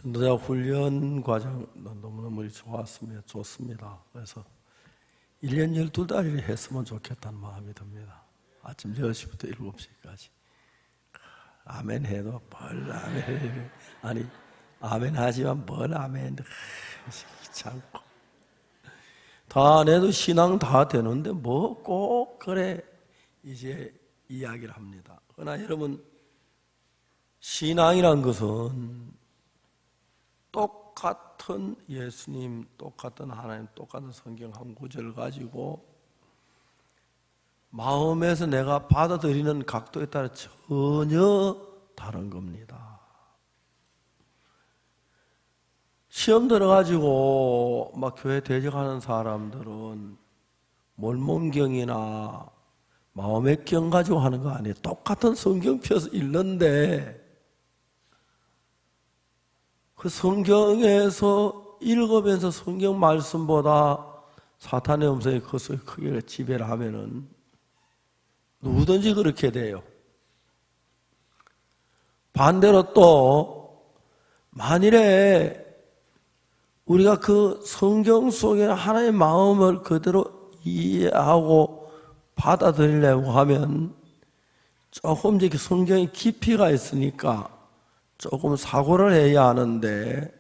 전도자 훈련 과정 너무너무 좋습니다. 그래서 1년 12달을 했으면 좋겠다는 마음이 듭니다. 아침 10시부터 7시까지. 아멘 해도 뭘 아멘 해. 아니, 아멘 하지만 뭘 아멘 귀찮고. 다 안 해도 신앙 다 되는데 뭐 꼭 그래 이제 이야기를 합니다. 그러나 여러분, 신앙이란 것은 똑같은 예수님, 똑같은 하나님, 똑같은 성경 한 구절 가지고 마음에서 내가 받아들이는 각도에 따라 전혀 다른 겁니다. 시험 들어가지고 막 교회 대적하는 사람들은 몰몬경이나 마음의 경 가지고 하는 거 아니에요. 똑같은 성경 펴서 읽는데 그 성경에서 읽으면서 성경 말씀보다 사탄의 음성이 크게 지배를 하면은 누구든지 그렇게 돼요. 반대로 또 만일에 우리가 그 성경 속에 하나님의 마음을 그대로 이해하고 받아들이려고 하면 조금 이제 성경의 깊이가 있으니까 조금 사고를 해야 하는데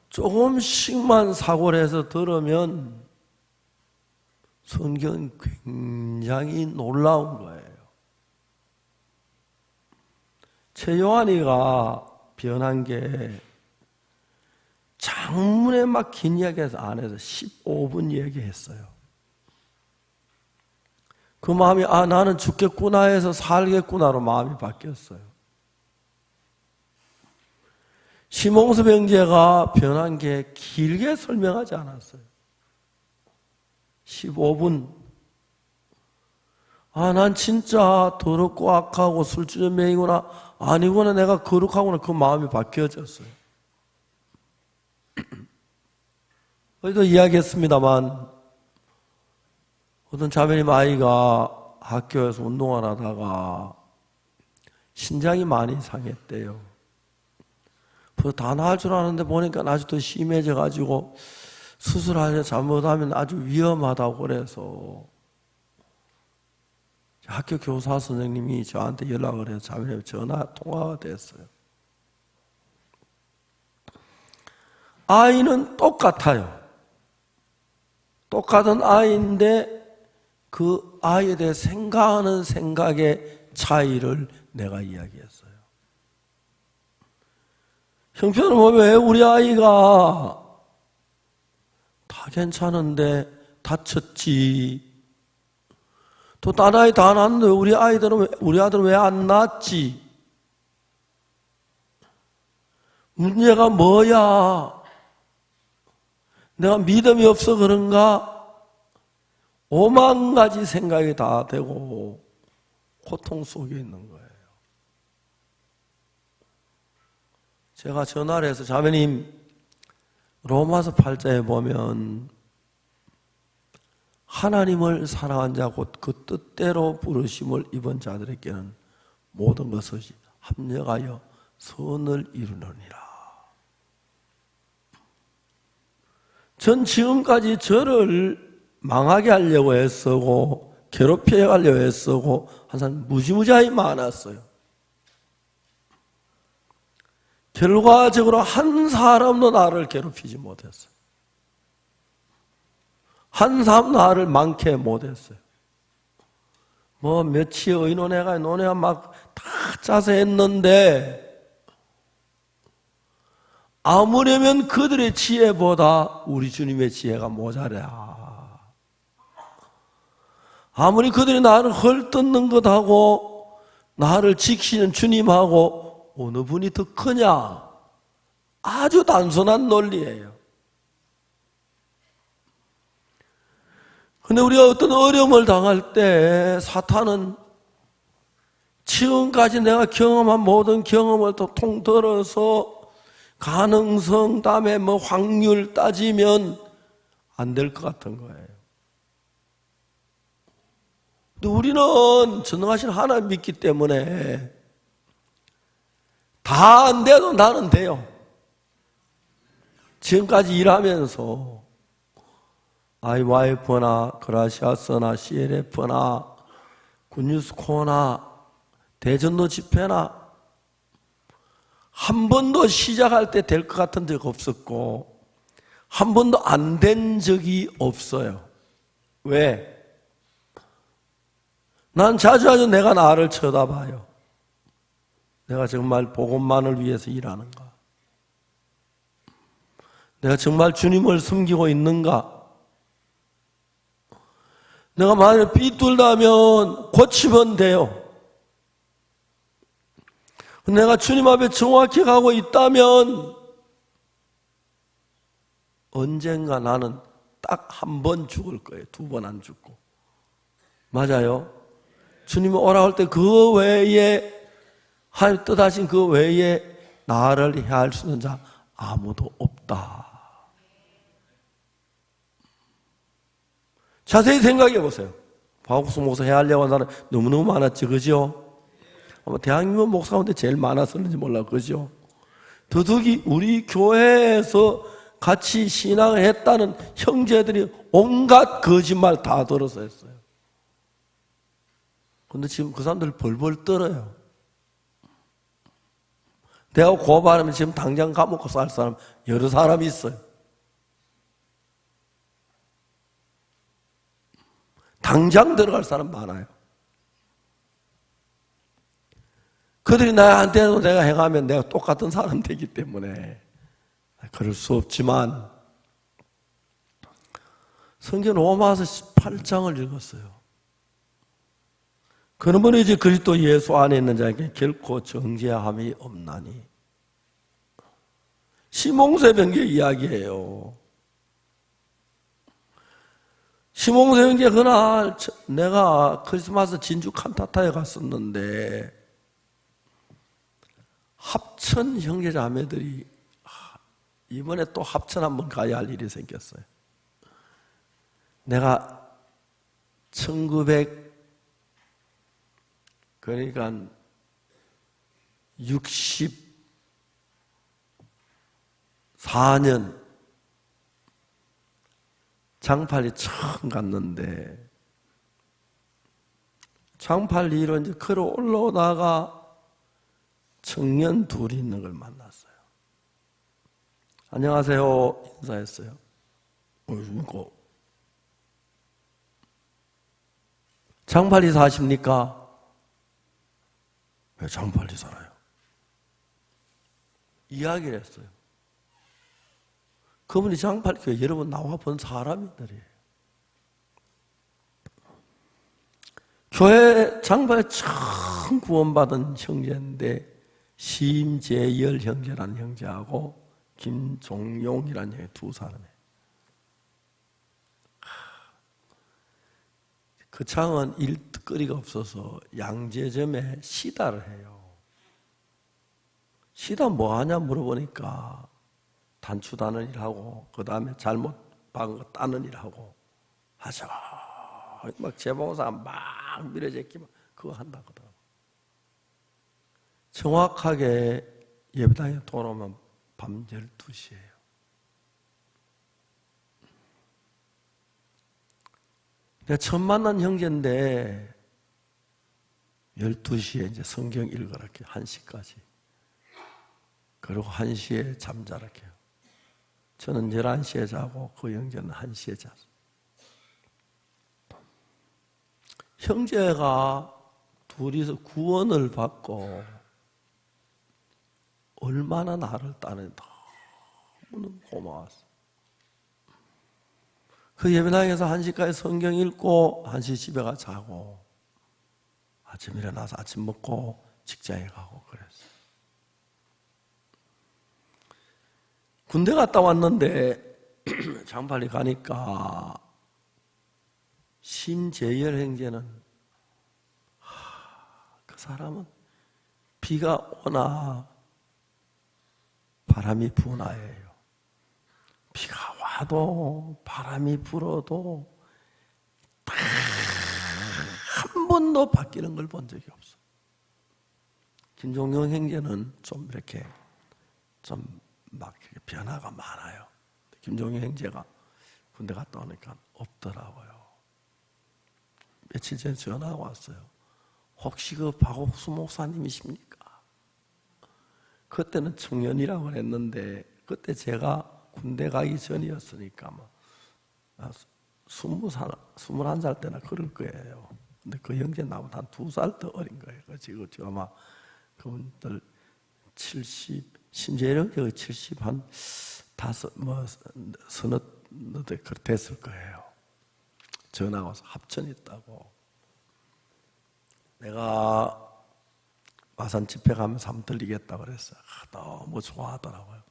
조금씩만 사고를 해서 들으면 성경은 굉장히 놀라운 거예요. 최요한이가 변한 게 장문에 막 긴 이야기해서 안 해서 15분 얘기했어요. 그 마음이 나는 죽겠구나 해서 살겠구나로 마음이 바뀌었어요. 시몬스 형제가 변한 게 길게 설명하지 않았어요. 15분. 난 진짜 더럽고 악하고 술주전맹이구나. 아니구나, 내가 거룩하구나. 그 마음이 바뀌어졌어요. 어제도 이야기했습니다만 어떤 자매님 아이가 학교에서 운동을 하다가 신장이 많이 상했대요. 그래서 다 나을 줄 알았는데 보니까 아주 더 심해져가지고 수술하려 잘못하면 아주 위험하다고 그래서 학교 교사 선생님이 저한테 연락을 해서 자매님 전화 통화가 됐어요. 아이는 똑같아요. 똑같은 아이인데 그 아이에 대해 생각하는 생각의 차이를 내가 이야기했어요. 형편을 보면 왜 우리 아이가 다 괜찮은데 다쳤지? 또 다른 아이 다 낳았는데 우리 아들은 왜 안 낳았지? 문제가 뭐야? 내가 믿음이 없어 그런가? 5만 가지 생각이 다 되고 고통 속에 있는 거예요. 제가 전화를 해서 자매님, 로마서 8장에 보면 하나님을 사랑한 자 곧 그 뜻대로 부르심을 입은 자들에게는 모든 것을 합력하여 선을 이루느니라. 전 지금까지 저를 망하게 하려고 애쓰고 괴롭혀 가려고 애쓰고 한 사람 무지무지하게 많았어요. 결과적으로 한 사람도 나를 괴롭히지 못했어요. 한 사람도 나를 많게 못했어요. 뭐 며칠 의논해가 논해가 막 다 짜서 했는데 아무려면 그들의 지혜보다 우리 주님의 지혜가 모자라. 아무리 그들이 나를 헐뜯는 것하고 나를 지키는 주님하고 어느 분이 더 크냐? 아주 단순한 논리예요. 근데 우리가 어떤 어려움을 당할 때 사탄은 지금까지 내가 경험한 모든 경험을 또 통틀어서 가능성 다음에 뭐 확률 따지면 안 될 것 같은 거예요. 근데 우리는 전능하신 하나님 믿기 때문에 다 안 돼도 나는 돼요. 지금까지 일하면서 IYF나 그라시아스나 CLF나 굿뉴스코나 대전도 집회나 한 번도 시작할 때 될 것 같은 적 없었고 한 번도 안 된 적이 없어요. 왜? 난 자주 내가 나를 쳐다봐요. 내가 정말 복음만을 위해서 일하는가? 내가 정말 주님을 섬기고 있는가? 내가 만약에 삐뚤다면 고치면 돼요. 내가 주님 앞에 정확히 가고 있다면 언젠가 나는 딱 한 번 죽을 거예요. 두 번 안 죽고. 맞아요? 주님이 오라 할 때 그 외에 하나님 뜻하신 그 외에 나를 해할 수 있는 자 아무도 없다. 자세히 생각해 보세요. 박옥수 목사 해하려고 하는 사람 너무너무 많았지, 그죠? 아마 대한민국 목사 가운데 제일 많았었는지 몰라, 그죠? 더욱이 우리 교회에서 같이 신앙을 했다는 형제들이 온갖 거짓말 다 들어서 했어요. 근데 지금 그 사람들 벌벌 떨어요. 내가 고발하면 지금 당장 감옥 가서 살 사람 여러 사람이 있어요. 당장 들어갈 사람 많아요. 그들이 나한테도 내가 행하면 내가 똑같은 사람 되기 때문에 그럴 수 없지만 성경 로마서 18장을 읽었어요. 그러므로 이제 그리스도 예수 안에 있는 자에게 결코 정죄함이 없나니. 시몽새병개 이야기예요. 시몽새병개 그날 내가 크리스마스 진주 칸타타에 갔었는데 합천 형제자매들이 이번에 또 합천 한번 가야 할 일이 생겼어요. 내가 1900 그러니까 64년 장팔리 처음 갔는데 장팔리로 이제 걸어 올라오다가 청년 둘이 있는 걸 만났어요. 안녕하세요 인사했어요. 안녕하십니까? 장팔리 사십니까? 왜 장팔리 살아요? 이야기를 했어요. 그분이 장팔리 교회 여러 번 나와 본 사람들이에요. 교회 장팔리 처음 구원받은 형제인데 심재열 형제라는 형제하고 김종용이라는 형제 두 사람이에요. 그 창은 일거리가 없어서 양재점에 시다를 해요. 시다 뭐 하냐 물어보니까 단추 다는 일하고 그 다음에 잘못 박은 거 따는 일하고 하죠. 막 재봉사 막 밀어제끼면 그거 한다고 하더라고요. 정확하게 예배당에 돌아오면 밤 12시예요. 내가 처음 만난 형제인데 12시에 이제 성경 읽으라 해요. 1시까지. 그리고 1시에 잠자라 해요. 저는 11시에 자고 그 형제는 1시에 잤어요. 형제가 둘이서 구원을 받고 얼마나 나를 따르는 너무너무 고마웠어. 그 예배당에서 1시까지 성경 읽고 1시 집에 가 자고 아침 일어나서 아침 먹고 직장에 가고 그랬어요. 군대 갔다 왔는데 장팔리 가니까 심재열 형제는 그 사람은 비가 오나 바람이 부나예요. 비가 와도 바람이 불어도 딱 한 번도 바뀌는 걸 본 적이 없어. 김종영 형제는 좀 이렇게 막 변화가 많아요. 김종영 형제가 군대 갔다 오니까 없더라고요. 며칠 전에 전화가 왔어요. 혹시 그 박옥수 목사님이십니까? 그때는 청년이라고 했는데 그때 제가 군대 가기 전이었으니까 막 21살 때나 그럴 거예요. 근데 그 형제 나보다 한 2살 더 어린 거예요. 지금 아마 그분들 70, 심재령 형제가 70 한 5, 서너 대 됐을 거예요. 전화가 와서 합천했다고. 내가 마산 집회 가면서 한번 들리겠다고 그랬어요. 너무 좋아하더라고요.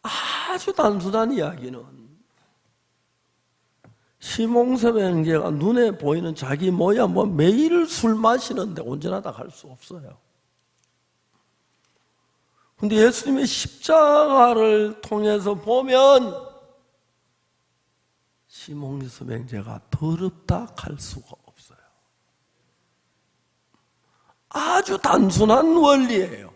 아주 단순한 이야기는 심홍섭 형제가 눈에 보이는 자기 뭐야 매일 술 마시는데 온전하다 할 수 없어요. 근데 예수님의 십자가를 통해서 보면 심홍섭 형제가 더럽다 할 수가 없어요. 아주 단순한 원리예요.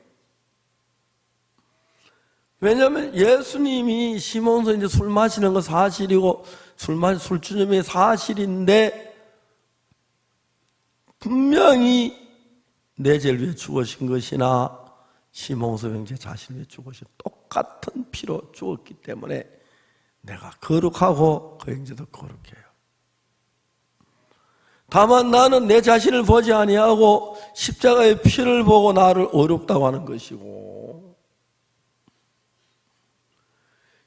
왜냐하면 예수님이 심홍섭 이제 술 마시는 거 사실이고 술주점이 사실인데 분명히 내 죄를 위해 죽으신 것이나 심홍섭 형제 자신을 위해 죽으신 똑같은 피로 죽었기 때문에 내가 거룩하고 그 형제도 거룩해요. 다만 나는 내 자신을 보지 아니하고 십자가의 피를 보고 나를 어렵다고 하는 것이고,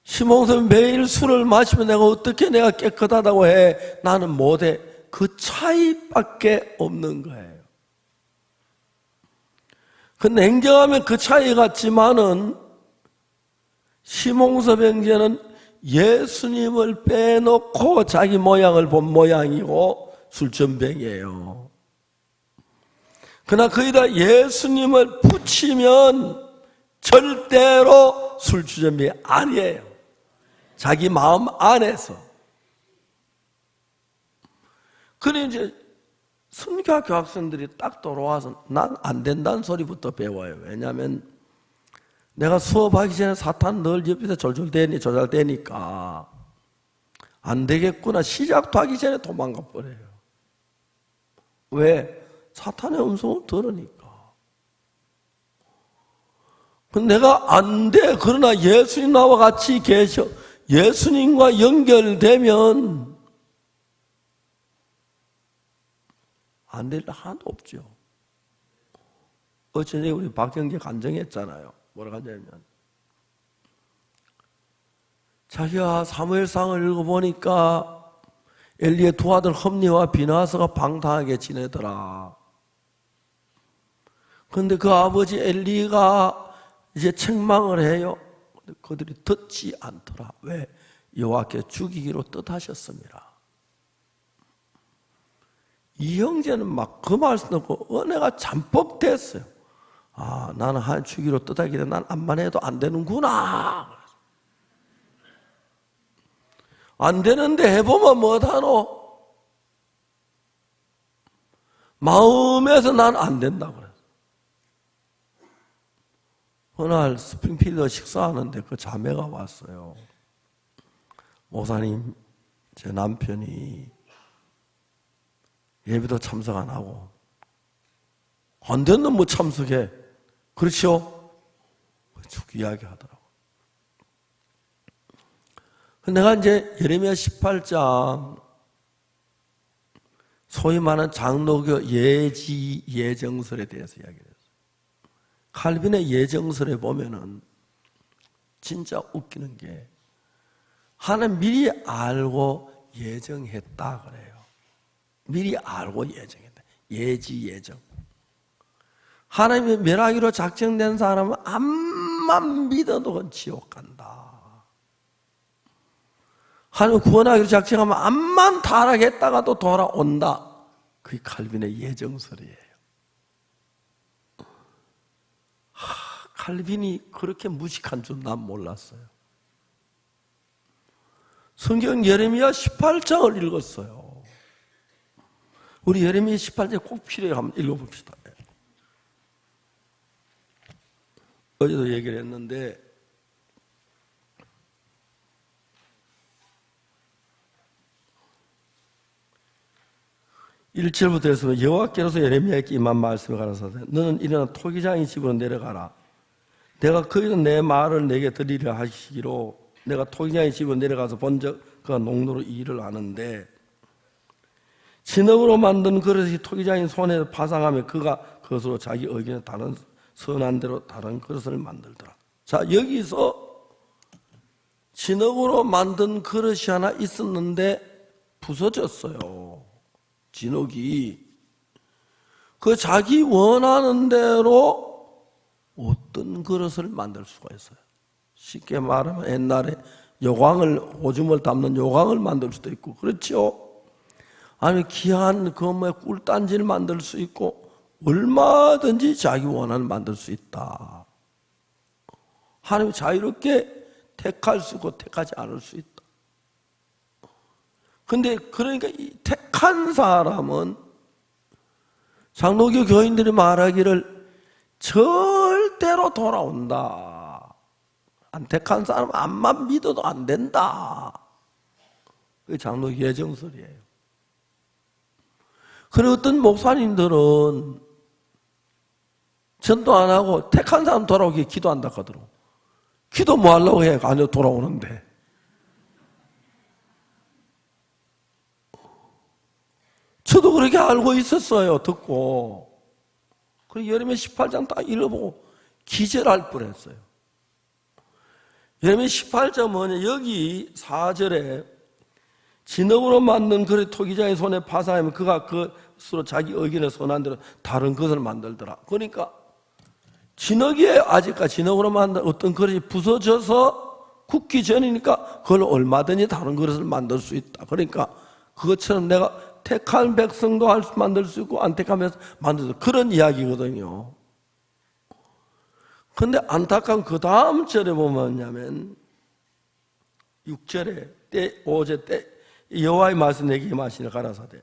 심홍섭은 매일 술을 마시면 내가 어떻게 내가 깨끗하다고 해? 나는 못해. 그 차이밖에 없는 거예요. 근데 냉정하면 그 차이 같지만은 심홍섭 형제는 예수님을 빼놓고 자기 모양을 본 모양이고 술전병이에요. 그러나 거기다 예수님을 붙이면 절대로 술주전병이 아니에요. 자기 마음 안에서. 그래 이제 선교학교 학생들이 딱 돌아와서 난 안 된다는 소리부터 배워요. 왜냐하면 내가 수업하기 전에 사탄 늘 옆에서 조잘대니까 안 되겠구나. 시작도 하기 전에 도망가 버려요. 왜? 사탄의 음성을 들으니까. 근데 내가 안 돼. 그러나 예수님 나와 같이 계셔. 예수님과 연결되면 안 될 일 하나도 없죠. 어쩐지 우리 박정재 간증했잖아요. 뭐라고 하냐면 자기가 사무엘상을 읽어보니까 엘리의 두 아들 험리와 비나하스가 방탕하게 지내더라. 그런데 그 아버지 엘리가 이제 책망을 해요. 근데 그들이 듣지 않더라. 왜? 여호와께 죽이기로 뜻하셨습니다. 이 형제는 막 그 말씀 듣고 은혜가 잠뻑 됐어요. 아, 나는 한 죽이로 뜻하기 때문에 난 암만 해도 안 되는구나. 안 되는데 해보면 뭐하노? 마음에서 난 안 된다 그랬어. 그날 스프링필드 식사하는데 그 자매가 왔어요. 목사님, 제 남편이 예배도 참석 안 하고 안 되는 뭐 참석해. 그렇죠? 쭉 이야기하더라고. 내가 이제 예레미야 18장 소위 말하는 장로교 예지 예정설에 대해서 이야기를 했어요. 칼빈의 예정설에 보면은 진짜 웃기는 게 하나님 미리 알고 예정했다 그래요. 미리 알고 예정했다. 예지 예정. 하나님의 멸하기로 작정된 사람은 암만 믿어도 그건 지옥 간다. 하나님 구원하기로 작정하면 암만 타락했다가도 돌아온다. 그게 칼빈의 예정설이에요. 칼빈이 그렇게 무식한 줄 난 몰랐어요. 성경 예레미야 18장을 읽었어요. 우리 예레미야 18장 꼭 필요해. 한번 읽어봅시다. 어제도 얘기를 했는데 1절부터 해서 여호와께로서 예레미야에게 임한 말씀을 가라사대 너는 일어나 토기장의 집으로 내려가라. 내가 거기서 내 말을 내게 들으려 하시기로 내가 토기장의 집으로 내려가서 본적 그가 농로로 일을 하는데 진흙으로 만든 그릇이 토기장의 손에 파상하며 그가 그것으로 자기 의견에 다른 선한 대로 다른 그릇을 만들더라. 자, 여기서 진흙으로 만든 그릇이 하나 있었는데 부서졌어요. 진흙이. 그 자기 원하는 대로 어떤 그릇을 만들 수가 있어요. 쉽게 말하면 옛날에 요광을, 오줌을 담는 요광을 만들 수도 있고, 그렇죠? 아니면 귀한 그 꿀단지를 만들 수 있고, 얼마든지 자기 원한을 만들 수 있다. 하나님이 자유롭게 택할 수 있고 택하지 않을 수 있다. 근데 그러니까 이 택한 사람은 장로교 교인들이 말하기를 절대로 돌아온다. 안 택한 사람은 암만 믿어도 안 된다. 그게 장로교 예정설이에요. 그래 어떤 목사님들은 전도 안 하고 택한 사람 돌아오기에 기도한다 하더라고. 기도 뭐 하려고 해? 아니요, 돌아오는데. 저도 그렇게 알고 있었어요. 듣고. 그리고 예레미야 18장 딱 읽어보고 기절할 뻔했어요. 예레미야 18장 뭐냐, 여기 4절에 진흙으로 만든 그릇 토기장의 손에 파상하면 그가 그것으로 자기 의견에 선한 대로 다른 것을 만들더라. 그러니까 진흙이에요. 아직까지 진흙으로 만든 어떤 그릇이 부서져서 굳기 전이니까 그걸 얼마든지 다른 그릇을 만들 수 있다. 그러니까 그것처럼 내가 택한 백성도 만들 수 있고 안 택한 백성 만들 수 있고 그런 이야기거든요. 근데 안타까운 그 다음 절에 보면 뭐냐면 6절에 5절 때 여호와의 말씀 내게 임하시니 가라사대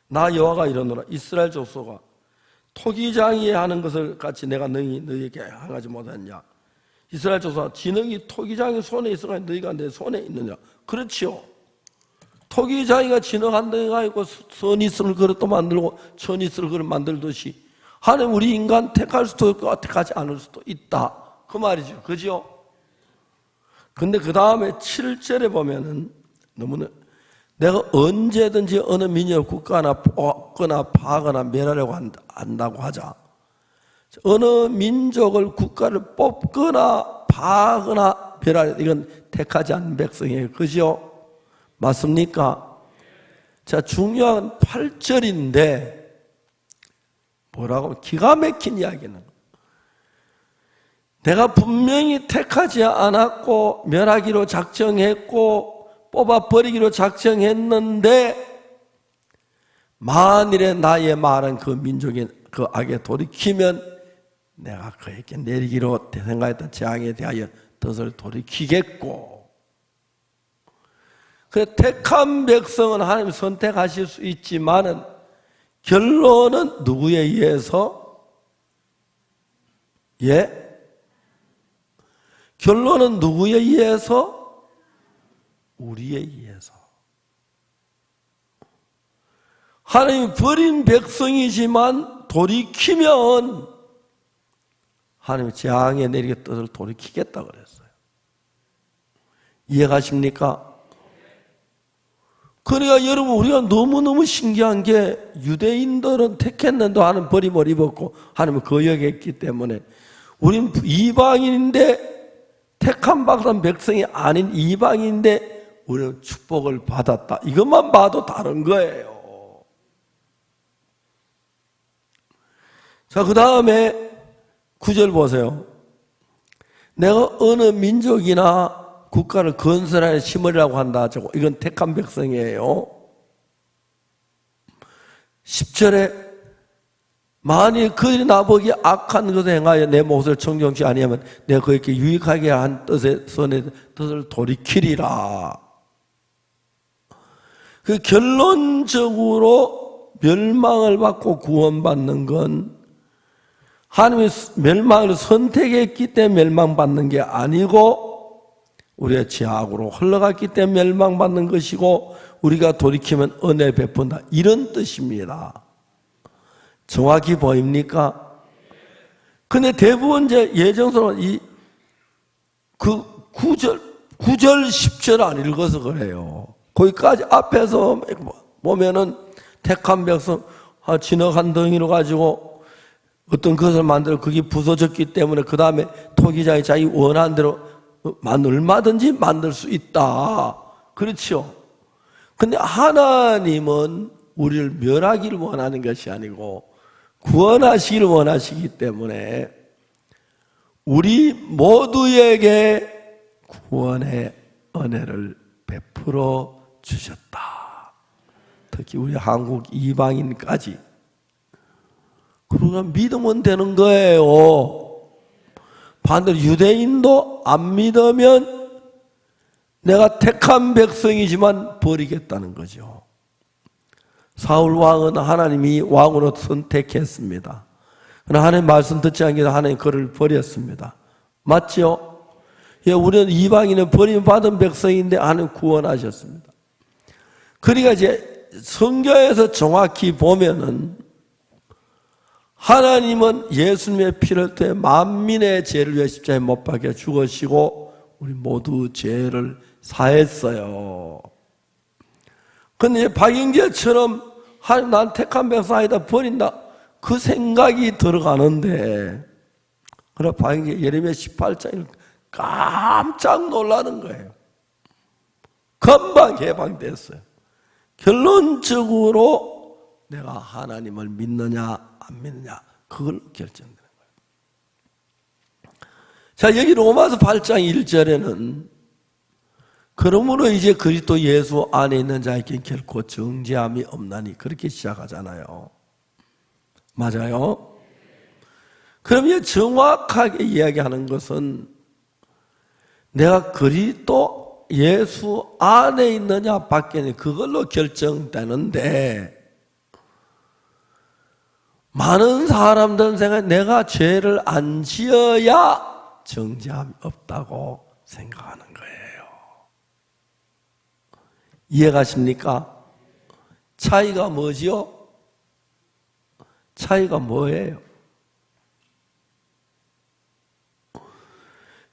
나 여호와가 이러노라 이스라엘 족속아 토기장이 하는 것을 같이 내가 너희에게 행하지 못했냐. 이스라엘 족속아 진흙이 토기장이 손에 있어가 너희가 내 손에 있느냐. 그렇지요. 토기장이가 진흙 한 덩이가 있고 선이 있을 그릇도 만들고 천이 있을 그릇 만들듯이 하나님 우리 인간 택할 수도 있고 택하지 않을 수도 있다. 그 말이죠. 그죠? 근데 그 다음에 7절에 보면은 너무나 내가 언제든지 어느 민족 국가나 뽑거나 파거나 멸하려고 한다고 하자. 어느 민족을 국가를 뽑거나 파거나 멸하려 이건 택하지 않은 백성이에요. 그죠? 맞습니까? 자, 중요한 8절인데 뭐라고 하면 기가 막힌 이야기는 내가 분명히 택하지 않았고 멸하기로 작정했고 뽑아버리기로 작정했는데 만일에 나의 말은 그 민족의 그 악에 돌이키면 내가 그에게 내리기로 생각했던 재앙에 대하여 덫을 돌이키겠고 그래 택한 백성은 하나님 선택하실 수 있지만은 결론은 누구에 의해서? 예? 결론은 누구에 의해서? 우리에 의해서. 하나님이 버린 백성이지만 돌이키면 하나님이 재앙에 내리게 뜻을 돌이키겠다 그랬어요. 이해가십니까? 그러니까 여러분 우리가 너무너무 신기한 게 유대인들은 택했는데 하나님 버림을 입었고 하나님은 거역했기 때문에 우린 이방인인데 택한 박산 백성이 아닌 이방인인데 우리는 축복을 받았다. 이것만 봐도 다른 거예요. 자, 그 다음에 9절 보세요. 내가 어느 민족이나 국가를 건설하여 심으리라고 한다. 이건 택한 백성이에요. 10절에 만일 그들이 나보기 악한 것을 행하여 내 몫을 청정치 아니하면 내가 그에게 유익하게 한 뜻의 선의 뜻을 돌이키리라. 그 결론적으로 멸망을 받고 구원받는 건 하나님이 멸망을 선택했기 때문에 멸망받는 게 아니고 우리가 죄악으로 흘러갔기 때문에 멸망받는 것이고 우리가 돌이키면 은혜 베푼다, 이런 뜻입니다. 정확히 보입니까? 근데 대부분 이제 예정서는 그 9절 10절 안 읽어서 그래요. 거기까지 앞에서 보면은 택한 백성 진흙한 덩이로 가지고 어떤 것을 만들어 그게 부서졌기 때문에 그 다음에 토기장이 자기 원하는 대로 얼마든지 만들 수 있다. 그렇죠? 근데 하나님은 우리를 멸하기를 원하는 것이 아니고 구원하시기를 원하시기 때문에 우리 모두에게 구원의 은혜를 베풀어 주셨다. 특히 우리 한국 이방인까지. 그러면 믿으면 되는 거예요. 반대로 유대인도 안 믿으면 내가 택한 백성이지만 버리겠다는 거죠. 사울 왕은 하나님이 왕으로 선택했습니다. 그러나 하나님 말씀 듣지 않게 하나님 그를 버렸습니다. 맞죠? 예, 우리는 이방인은 버림받은 백성인데 하나님 구원하셨습니다. 그러니까 이제 성경에서 정확히 보면은 하나님은 예수님의 피를 통해 만민의 죄를 위해 십자가에 못 박혀 죽으시고 우리 모두 죄를 사했어요. 근데 박영재처럼 하나님 난 택한 백성 아니다 버린다 그 생각이 들어가는데, 그래 박영재 예레미야 18장을 깜짝 놀라는 거예요. 금방 해방됐어요. 결론적으로 내가 하나님을 믿느냐 안 믿느냐 그걸 결정되는 거예요. 자, 여기 로마서 8장 1절에는 그러므로 이제 그리스도 예수 안에 있는 자에게 결코 정죄함이 없나니 그렇게 시작하잖아요. 맞아요? 그럼 이제 정확하게 이야기하는 것은 내가 그리스도 예수 안에 있느냐 밖에 있느냐 그걸로 결정되는데, 많은 사람들은 생각해 내가 죄를 안 지어야 정죄함이 없다고 생각하는 거예요. 이해가십니까? 차이가 뭐지요? 차이가 뭐예요?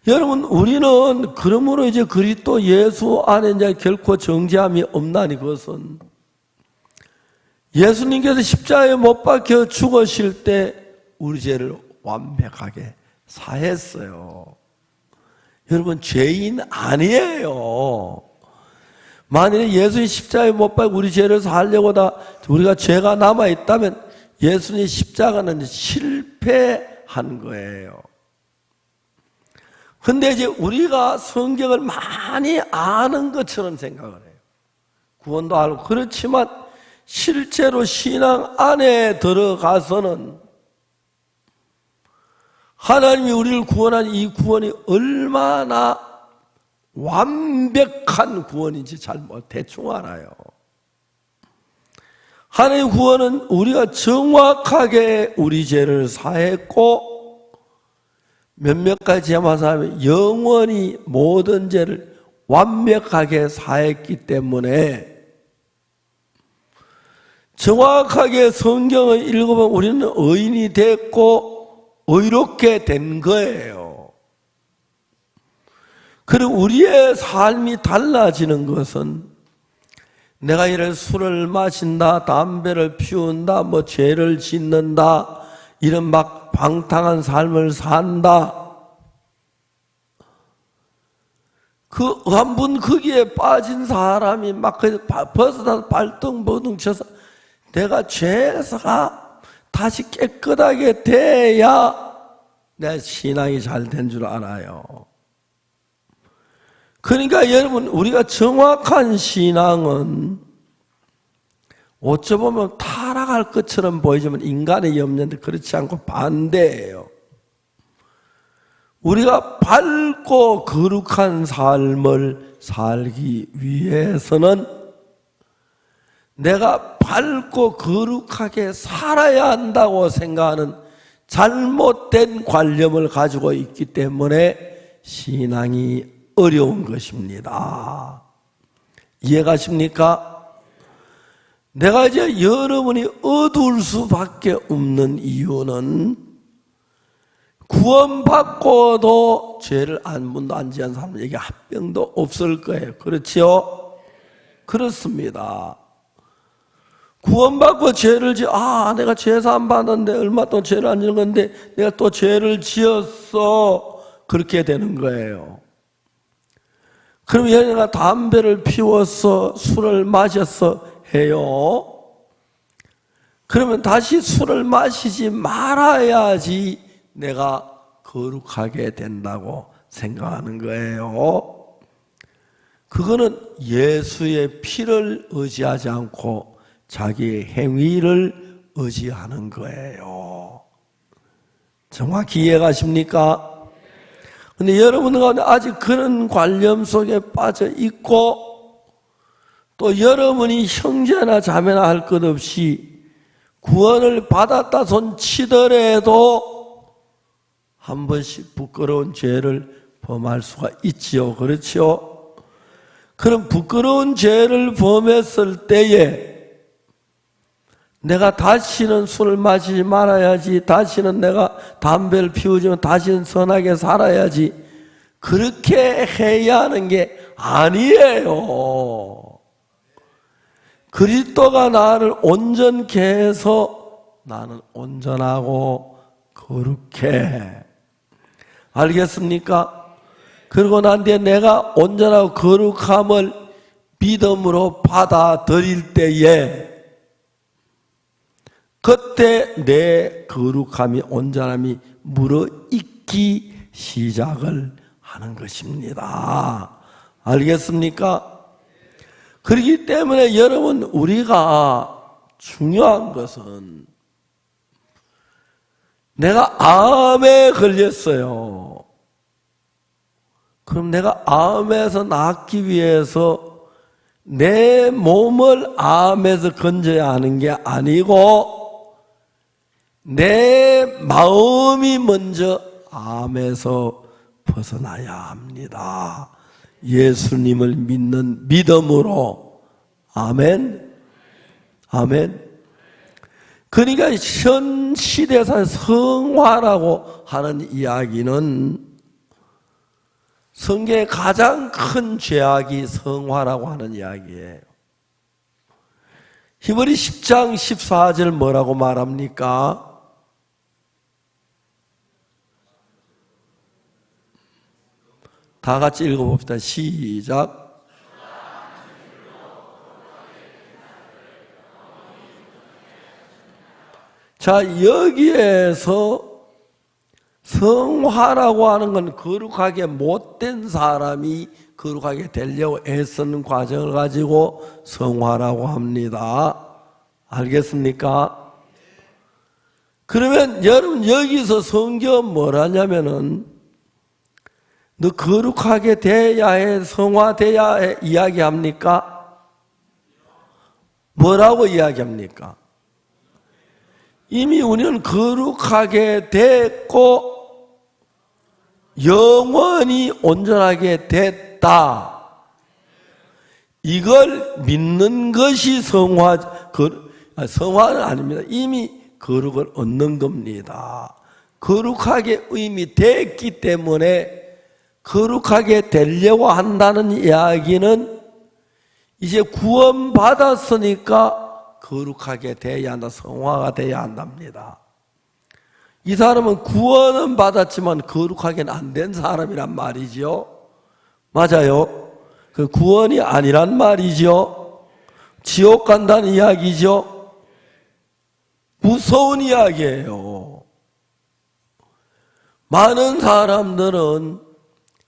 여러분, 우리는 그러므로 이제 그리스도 예수 안에 이제 결코 정죄함이 없나니 그것은 예수님께서 십자가에 못 박혀 죽으실 때 우리 죄를 완벽하게 사했어요. 여러분, 죄인 아니에요. 만일에 예수님 십자가에 못 박혀 우리 죄를 사하려고 다 우리가 죄가 남아있다면 예수님 십자가는 실패한 거예요. 근데 이제 우리가 성경을 많이 아는 것처럼 생각을 해요. 구원도 알고. 그렇지만 실제로 신앙 안에 들어가서는 하나님이 우리를 구원한 이 구원이 얼마나 완벽한 구원인지 잘 대충 알아요. 하나님의 구원은 우리가 정확하게 우리 죄를 사했고 몇몇 가지 하면 영원히 모든 죄를 완벽하게 사했기 때문에 정확하게 성경을 읽어보면 우리는 의인이 됐고 의롭게 된 거예요. 그리고 우리의 삶이 달라지는 것은 내가 이런 술을 마신다, 담배를 피운다, 죄를 짓는다, 이런 막 방탕한 삶을 산다. 그 한 분 거기에 빠진 사람이 막 벗어나서 발등버둥 쳐서 내가 죄에서가 다시 깨끗하게 돼야 내 신앙이 잘 된 줄 알아요. 그러니까 여러분, 우리가 정확한 신앙은 어쩌보면 타락할 것처럼 보이지만 인간의 염려인데 그렇지 않고 반대예요. 우리가 밝고 거룩한 삶을 살기 위해서는 내가 밝고 거룩하게 살아야 한다고 생각하는 잘못된 관념을 가지고 있기 때문에 신앙이 어려운 것입니다. 이해가십니까? 내가 이제 여러분이 어두울 수밖에 없는 이유는 구원받고도 죄를 한 번도 안 지은 사람에게 한 명도 없을 거예요. 그렇지요? 그렇습니다. 구원받고 죄를 내가 죄사함 받았는데 얼마 동안 죄를 안 지은 건데 내가 또 죄를 지었어. 그렇게 되는 거예요. 그럼 얘가 담배를 피웠어, 술을 마셨어 해요. 그러면 다시 술을 마시지 말아야지 내가 거룩하게 된다고 생각하는 거예요. 그거는 예수의 피를 의지하지 않고 자기의 행위를 의지하는 거예요. 정확히 이해가십니까? 근데 여러분 가운데 아직 그런 관념 속에 빠져 있고 또 여러분이 형제나 자매나 할 것 없이 구원을 받았다 손 치더라도 한 번씩 부끄러운 죄를 범할 수가 있지요. 그렇죠? 그럼 부끄러운 죄를 범했을 때에 내가 다시는 술을 마시지 말아야지, 다시는 내가 담배를 피우지만 다시는 선하게 살아야지, 그렇게 해야 하는 게 아니에요. 그리스도가 나를 온전케 해서 나는 온전하고 거룩해. 알겠습니까? 그러고 난 뒤에 내가 온전하고 거룩함을 믿음으로 받아들일 때에 그때 내 거룩함이 온전함이 물어익기 시작을 하는 것입니다. 알겠습니까? 그렇기 때문에 여러분 우리가 중요한 것은 내가 암에 걸렸어요. 그럼 내가 암에서 낫기 위해서 내 몸을 암에서 건져야 하는 게 아니고 내 마음이 먼저 암에서 벗어나야 합니다. 예수님을 믿는 믿음으로. 아멘. 아멘. 그러니까 현 시대에서 성화라고 하는 이야기는 성경의 가장 큰 죄악이 성화라고 하는 이야기예요. 히브리 10장 14절 뭐라고 말합니까? 다 같이 읽어봅시다. 시작. 자, 여기에서 성화라고 하는 건 거룩하게 못된 사람이 거룩하게 되려고 애쓰는 과정을 가지고 성화라고 합니다. 알겠습니까? 그러면 여러분 여기서 성경은 뭐라냐면은 너 거룩하게 돼야 해, 성화돼야 해 이야기합니까? 뭐라고 이야기합니까? 이미 우리는 거룩하게 됐고 영원히 온전하게 됐다. 이걸 믿는 것이 성화는 아닙니다. 이미 거룩을 얻는 겁니다. 거룩하게 이미 됐기 때문에 거룩하게 되려고 한다는 이야기는 이제 구원받았으니까 거룩하게 돼야 한다. 성화가 돼야 한답니다. 이 사람은 구원은 받았지만 거룩하게는 안 된 사람이란 말이죠. 맞아요. 그 구원이 아니란 말이죠. 지옥 간다는 이야기죠. 무서운 이야기예요. 많은 사람들은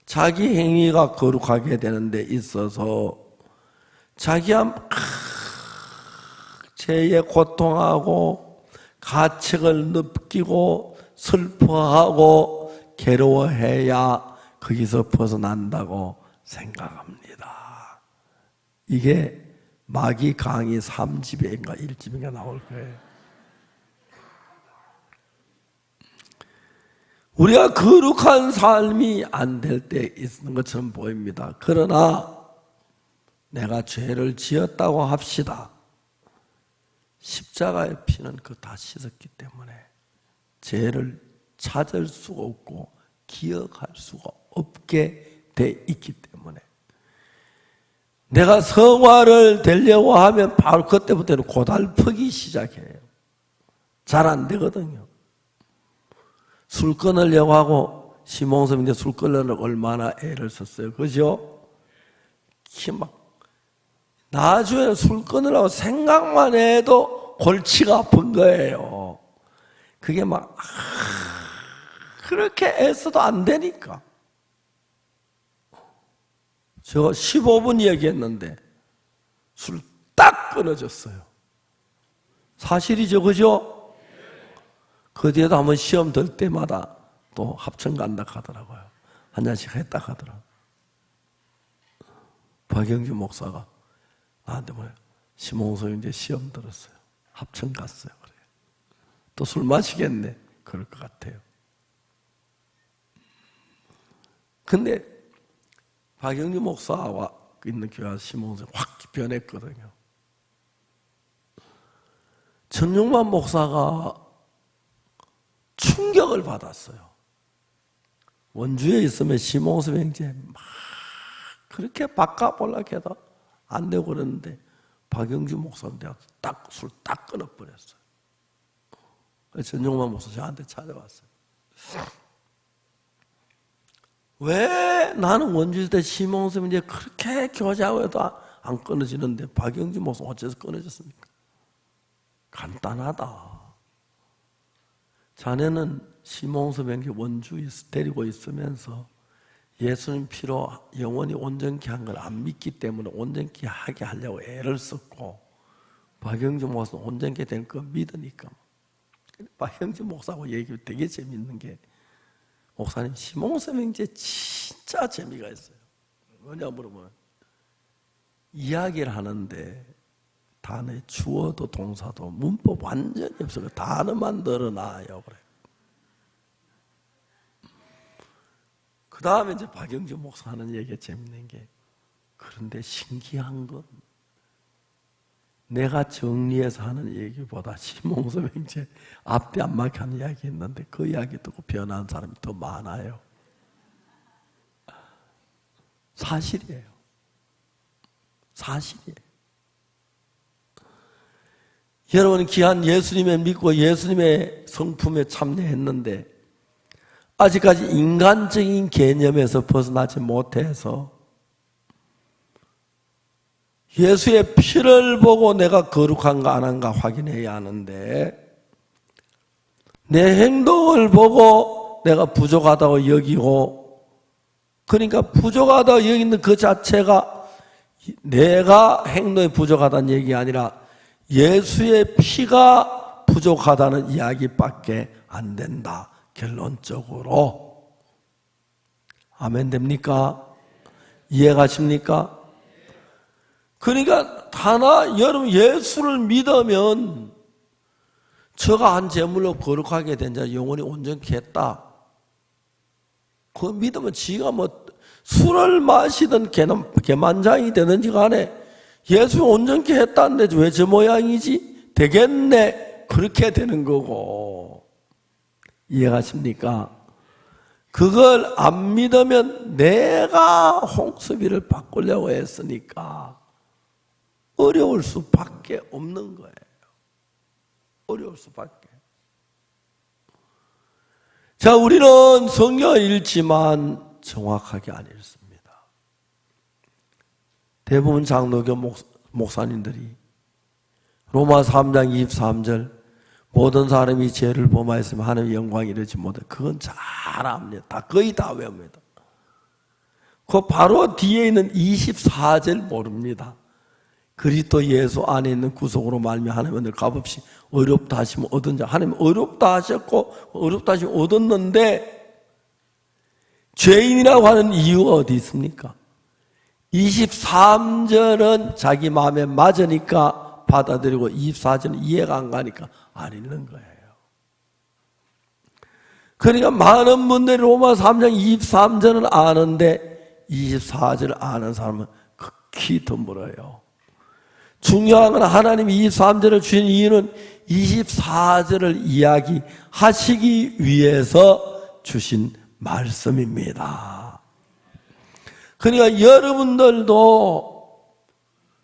자기 행위가 거룩하게 되는 데 있어서 자기가 죄에 고통하고 가책을 느끼고 슬퍼하고 괴로워해야 거기서 벗어난다고 생각합니다. 이게 마귀 강의 3집인가 1집인가 나올 거예요. 우리가 거룩한 삶이 안 될 때 있는 것처럼 보입니다. 그러나 내가 죄를 지었다고 합시다. 십자가의 피는 그거 다 씻었기 때문에 죄를 찾을 수가 없고 기억할 수가 없게 돼 있기 때문에 내가 성화를 되려고 하면 바로 그때부터는 고달프기 시작해요. 잘 안 되거든요. 술 끊으려고 하고 시몬섬인데 술 끊으려고 얼마나 애를 썼어요. 그죠? 막 나중에 술 끊으려고 생각만 해도 골치가 아픈 거예요. 그게 막 그렇게 애써도 안 되니까. 저 15분 얘기했는데 술 딱 끊어졌어요. 사실이죠, 그죠? 그 뒤에도 한번 시험 들 때마다 또 합천 간다 하더라고요. 한 잔씩 했다 하더라고요. 박영규 목사가 나한테 뭐예요? 시몬성 이제 시험 들었어요. 합천 갔어요. 그래요. 또 술 마시겠네. 그럴 것 같아요. 근데 박영규 목사와 있는 교회 시몬성이 확 변했거든요. 전용만 목사가 충격을 받았어요. 원주에 있으면 시몬성 형제 막 그렇게 바꿔보려고 해도 안 되고 그러는데 박영주 목사한테 술 딱 끊어버렸어요. 전용만 목사 저한테 찾아왔어요. 왜 나는 원주에 있을 때 시몬성 이제 그렇게 교제하고 해도 안 끊어지는데 박영주 목사 어째서 끊어졌습니까? 간단하다. 자네는 시몬성 형제 원주에 데리고 있으면서 예수님 피로 영원히 온전케 한 걸 안 믿기 때문에 온전케 하게 하려고 애를 썼고 박영주 목사는 온전케 된 거 믿으니까. 박영주 목사하고 얘기하면 되게 재밌는 게 목사님 시몬성 형제 진짜 재미가 있어요. 뭐냐 물어보면 이야기를 하는데 단어의 주어도 동사도 문법 완전히 없어요. 단어만 늘어나요. 그래. 그 다음에 이제 박영주 목사 하는 얘기가 재밌는 게 그런데 신기한 건 내가 정리해서 하는 얘기보다 시몬성 형제 앞뒤 안 맞게 하는 이야기 했는데 그 이야기 듣고 변한 사람이 더 많아요. 사실이에요. 사실이에요. 여러분 귀한 예수님을 믿고 예수님의 성품에 참여했는데 아직까지 인간적인 개념에서 벗어나지 못해서 예수의 피를 보고 내가 거룩한가 안 한가 확인해야 하는데 내 행동을 보고 내가 부족하다고 여기고 그러니까 부족하다고 여기는 그 자체가 내가 행동이 부족하다는 얘기가 아니라 예수의 피가 부족하다는 이야기밖에 안 된다. 결론적으로. 아멘 됩니까? 이해가십니까? 그러니까 하나 여러분 예수를 믿으면 저가 한 제물로 거룩하게 된 자 영원히 온전케 했다. 그거 믿으면 지가 뭐 술을 마시든 개만장이 되든지 간에 예수 온전케 했다는데 왜 저 모양이지? 되겠네. 그렇게 되는 거고. 이해가십니까? 그걸 안 믿으면 내가 홍수비를 바꾸려고 했으니까 어려울 수밖에 없는 거예요. 어려울 수밖에. 자, 우리는 성경을 읽지만 정확하게 안 읽습니다. 대부분 장로교 목사님들이 로마 3장 23절 모든 사람이 죄를 범하였으면 하나님의 영광이 이르지 못해. 그건 잘 압니다. 거의 다 외웁니다. 그 바로 뒤에 있는 24절 모릅니다. 그리스도 예수 안에 있는 구속으로 말미암아 하나님은 값없이 어렵다 하시면 얻은 자. 하나님 어렵다 하셨고 어렵다 하시면 얻었는데 죄인이라고 하는 이유가 어디 있습니까? 23절은 자기 마음에 맞으니까 받아들이고 24절은 이해가 안 가니까 안 읽는 거예요. 그러니까 많은 분들이 로마 3장 23절은 아는데 24절을 아는 사람은 극히 드물어요. 중요한 건 하나님이 23절을 주신 이유는 24절을 이야기하시기 위해서 주신 말씀입니다. 그러니까 여러분들도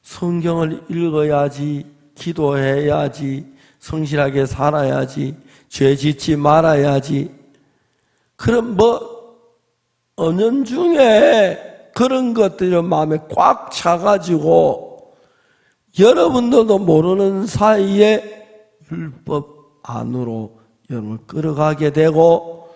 성경을 읽어야지, 기도해야지, 성실하게 살아야지, 죄 짓지 말아야지. 그럼 은연중에 그런 것들이 마음에 꽉 차가지고 여러분들도 모르는 사이에 율법 안으로 여러분을 끌어가게 되고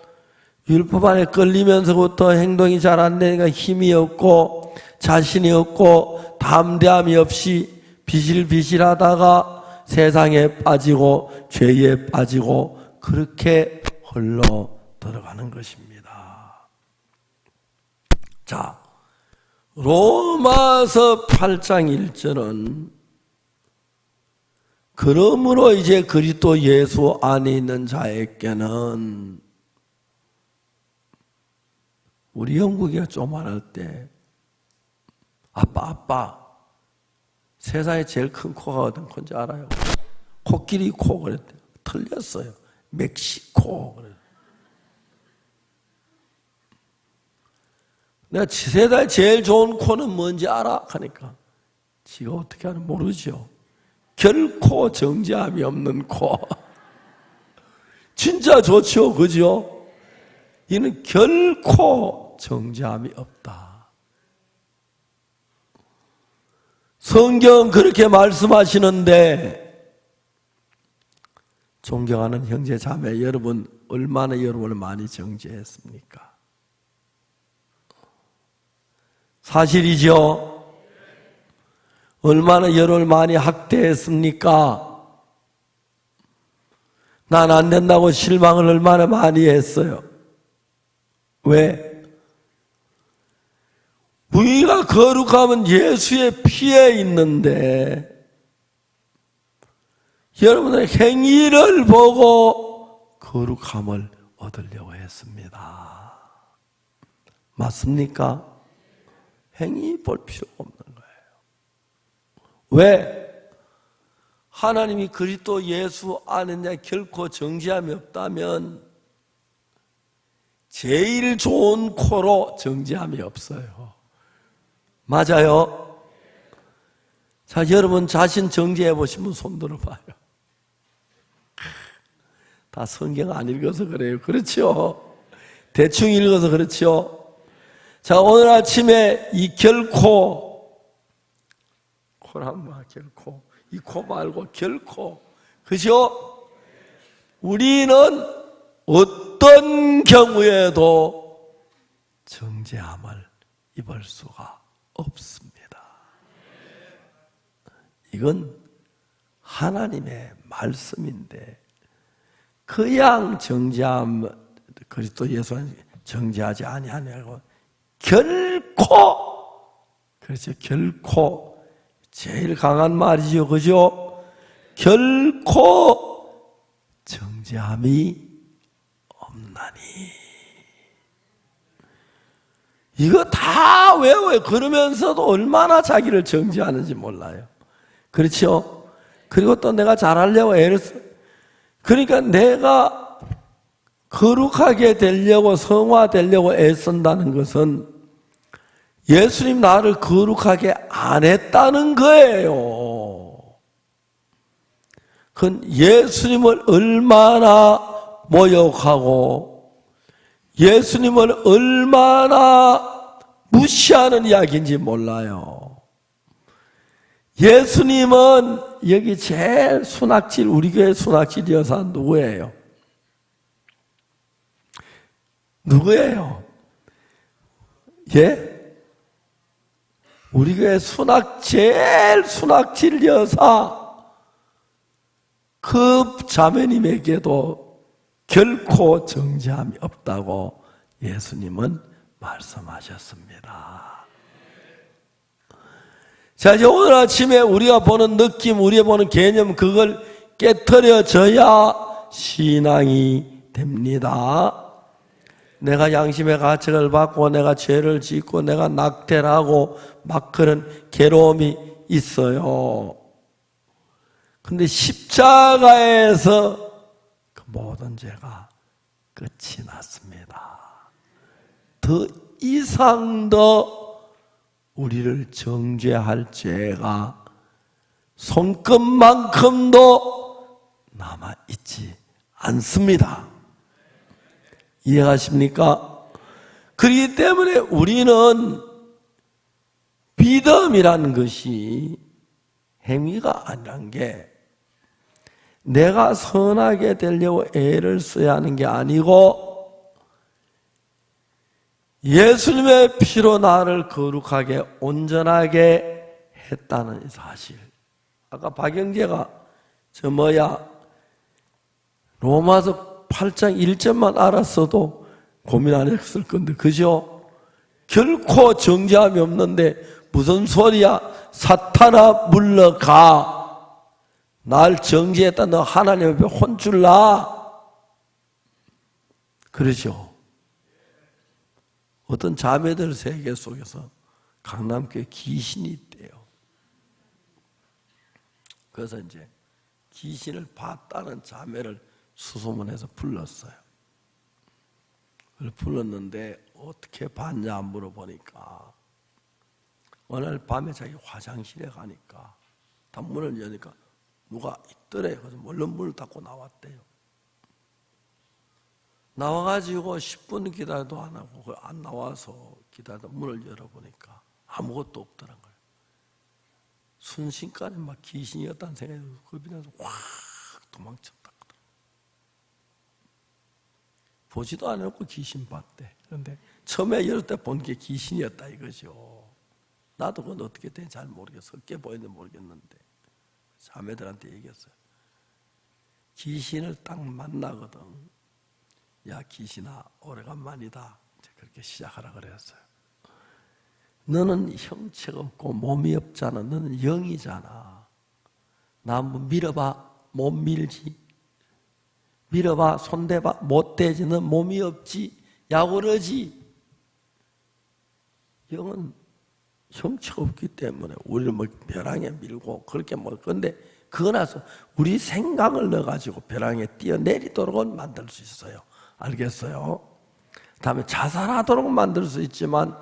율법 안에 끌리면서부터 행동이 잘 안 되니까 힘이 없고 자신이 없고 담대함이 없이 비실비실하다가 세상에 빠지고 죄에 빠지고 그렇게 흘러 들어가는 것입니다. 자, 로마서 8장 1절은 그러므로 이제 그리스도 예수 안에 있는 자에게는 우리 영국이가 조만할 때 아빠 세상에 제일 큰 코가 어떤 코인지 알아요? 코끼리 코 그랬대요. 틀렸어요. 멕시코 그래요. 내가 세상에 제일 좋은 코는 뭔지 알아? 하니까 지가 어떻게 하는지 모르죠. 결코 정죄함이 없는 코. 진짜 좋죠, 그죠? 이는 결코 정죄함이 없다. 성경 그렇게 말씀하시는데 존경하는 형제 자매 여러분, 얼마나 여러분을 많이 정죄했습니까? 사실이죠? 얼마나 여러분을 많이 학대했습니까? 난 안 된다고 실망을 얼마나 많이 했어요. 왜? 우리가 거룩하면 예수의 피에 있는데 여러분의 행위를 보고 거룩함을 얻으려고 했습니다. 맞습니까? 행위 볼 필요가 없는 거예요. 왜? 하나님이 그리스도 예수 안에 결코 정죄함이 없다면 제일 좋은 코로 정죄함이 없어요. 맞아요? 자, 여러분 자신 정죄해 보신 분 손 들어봐요. 다 성경 안 읽어서 그래요. 그렇죠? 대충 읽어서 그렇죠? 자, 오늘 아침에 이 결코, 코란마 결코, 이 코 말고 결코, 그죠? 우리는 어떤 경우에도 정죄함을 입을 수가 없습니다. 이건 하나님의 말씀인데 그냥 정죄함, 그리스도 예수는 정죄하지 아니하냐고 결코, 그렇죠, 결코 제일 강한 말이죠, 그죠? 결코 정죄함이 없나니. 이거 다 외워요. 그러면서도 얼마나 자기를 정죄하는지 몰라요. 그렇죠? 그리고 또 내가 잘하려고 애를 써. 그러니까 내가 거룩하게 되려고 성화되려고 애쓴다는 것은 예수님 나를 거룩하게 안 했다는 거예요. 그건 예수님을 얼마나 모욕하고 예수님을 얼마나 무시하는 이야기인지 몰라요. 예수님은 여기 제일 순학질, 우리 교회 순학질 여사 누구예요? 누구예요? 예? 우리 교회 제일 순학질 여사 그 자매님에게도 결코 정죄함이 없다고 예수님은 말씀하셨습니다. 자, 이제 오늘 아침에 우리가 보는 느낌, 우리가 보는 개념, 그걸 깨트려져야 신앙이 됩니다. 내가 양심의 가책을 받고 내가 죄를 짓고 내가 낙태를 하고 막 그런 괴로움이 있어요. 근데 십자가에서 그 모든 죄가 끝이 났습니다. 더 이상 더 우리를 정죄할 죄가 손끝만큼도 남아있지 않습니다. 이해가십니까? 그렇기 때문에 우리는 믿음이라는 것이 행위가 아니란 게 내가 선하게 되려고 애를 써야 하는 게 아니고 예수님의 피로 나를 거룩하게 온전하게 했다는 사실. 아까 박영재가 로마서 8장 1절만 알았어도 고민 안 했을 건데, 그죠? 결코 정죄함이 없는데 무슨 소리야? 사탄아 물러가. 날 정죄했다. 너 하나님 앞에 혼쭐 나. 그러죠? 어떤 자매들 세계 속에서 강남교회 귀신이 있대요. 그래서 이제 귀신을 봤다는 자매를 수소문해서 불렀어요. 불렀는데 어떻게 봤냐 물어보니까 오늘 밤에 자기 화장실에 가니까 단문을 여니까 누가 있더래. 그래서 얼른 문을 닫고 나왔대요. 나와가지고 10분 기다려도 안 하고 안 나와서 기다리다 문을 열어보니까 아무것도 없더란 거예요. 순식간에 막 귀신이었다는 생각이 들어서 겁이 나서 확 도망쳤다. 보지도 않았고 귀신 봤대. 그런데 처음에 열을 때 본 게 귀신이었다 이거죠. 나도 그건 어떻게 된지 잘 모르겠어. 어깨 보이는지 모르겠는데 자매들한테 얘기했어요. 귀신을 딱 만나거든. 야 귀신아 오래간만이다. 그렇게 시작하라 그랬어요. 너는 형체가 없고 몸이 없잖아. 너는 영이잖아. 나 한번 밀어봐. 못 밀지. 밀어봐, 손대봐, 못 대지, 넌 몸이 없지, 약오르지. 영은 형체가 없기 때문에 우리를 뭐 벼랑에 밀고 그렇게 그런데 그거 나서 우리 생각을 넣어가지고 벼랑에 뛰어내리도록 만들 수 있어요. 알겠어요? 다음에 자살하도록 만들 수 있지만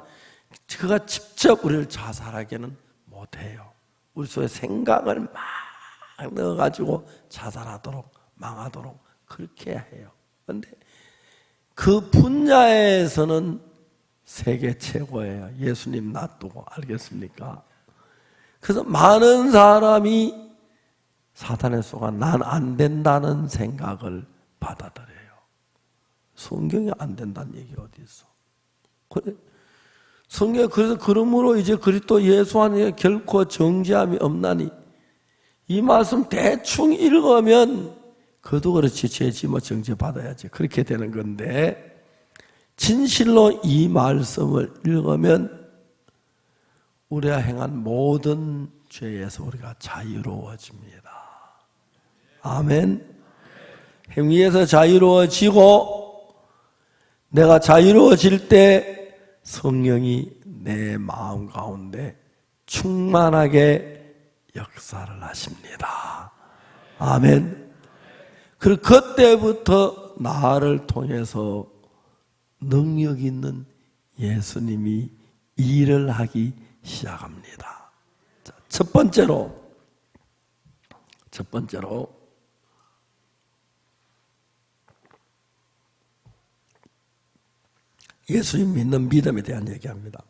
그가 직접 우리를 자살하게는 못해요. 우리 속에 생각을 막 넣어가지고 자살하도록 망하도록 그렇게 해요. 그런데 그 분야에서는 세계 최고예요. 예수님 놔두고. 알겠습니까? 그래서 많은 사람이 사탄의 속아 난 안 된다는 생각을 받아들여요. 성경이 안 된다는 얘기 어디 있어? 그래. 성경에 그래서 그러므로 이제 그리스도 예수 안에 결코 정죄함이 없나니 이 말씀 대충 읽으면 그도 그렇지 죄지면 정죄 받아야지 그렇게 되는 건데 진실로 이 말씀을 읽으면 우리가 행한 모든 죄에서 우리가 자유로워집니다. 아멘. 행위에서 자유로워지고 내가 자유로워질 때 성령이 내 마음 가운데 충만하게 역사를 하십니다. 아멘. 그리고 그때부터 나를 통해서 능력 있는 예수님이 일을 하기 시작합니다. 자, 첫 번째로 예수님 믿는 믿음에 대한 얘기합니다.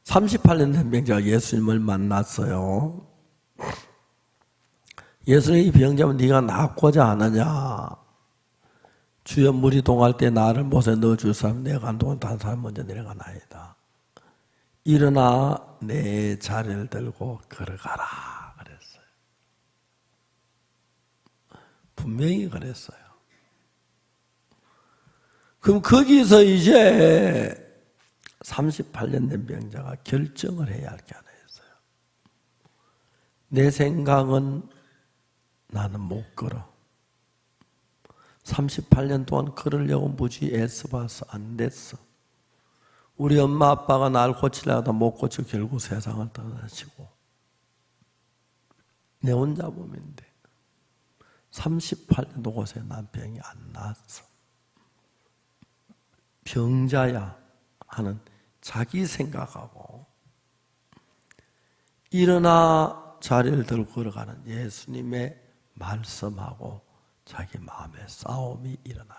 38년 된 병자가 예수님을 만났어요. 예수님이 병자면 네가 낫고자 하느냐? 주여 물이 동할 때 나를 못에 넣어줄 사람 내가 안 동할 다른 사람 먼저 내려가나이다. 일어나 내 자리를 들고 걸어가라 그랬어요. 분명히 그랬어요. 그럼 거기서 이제 38년 된 병자가 결정을 해야 할 게 하나 있어요. 내 생각은 나는 못 걸어. 38년 동안 걸으려고 무지 애써봐서 안 됐어. 우리 엄마 아빠가 날 고치려고 하다 못 고쳐 결국 세상을 떠나시고 내 혼자 몸인데 38년도 고생 난 병이 안 나았어. 병자야 하는 자기 생각하고 일어나 자리를 들고 걸어가는 예수님의 말씀하고 자기 마음의 싸움이 일어나요.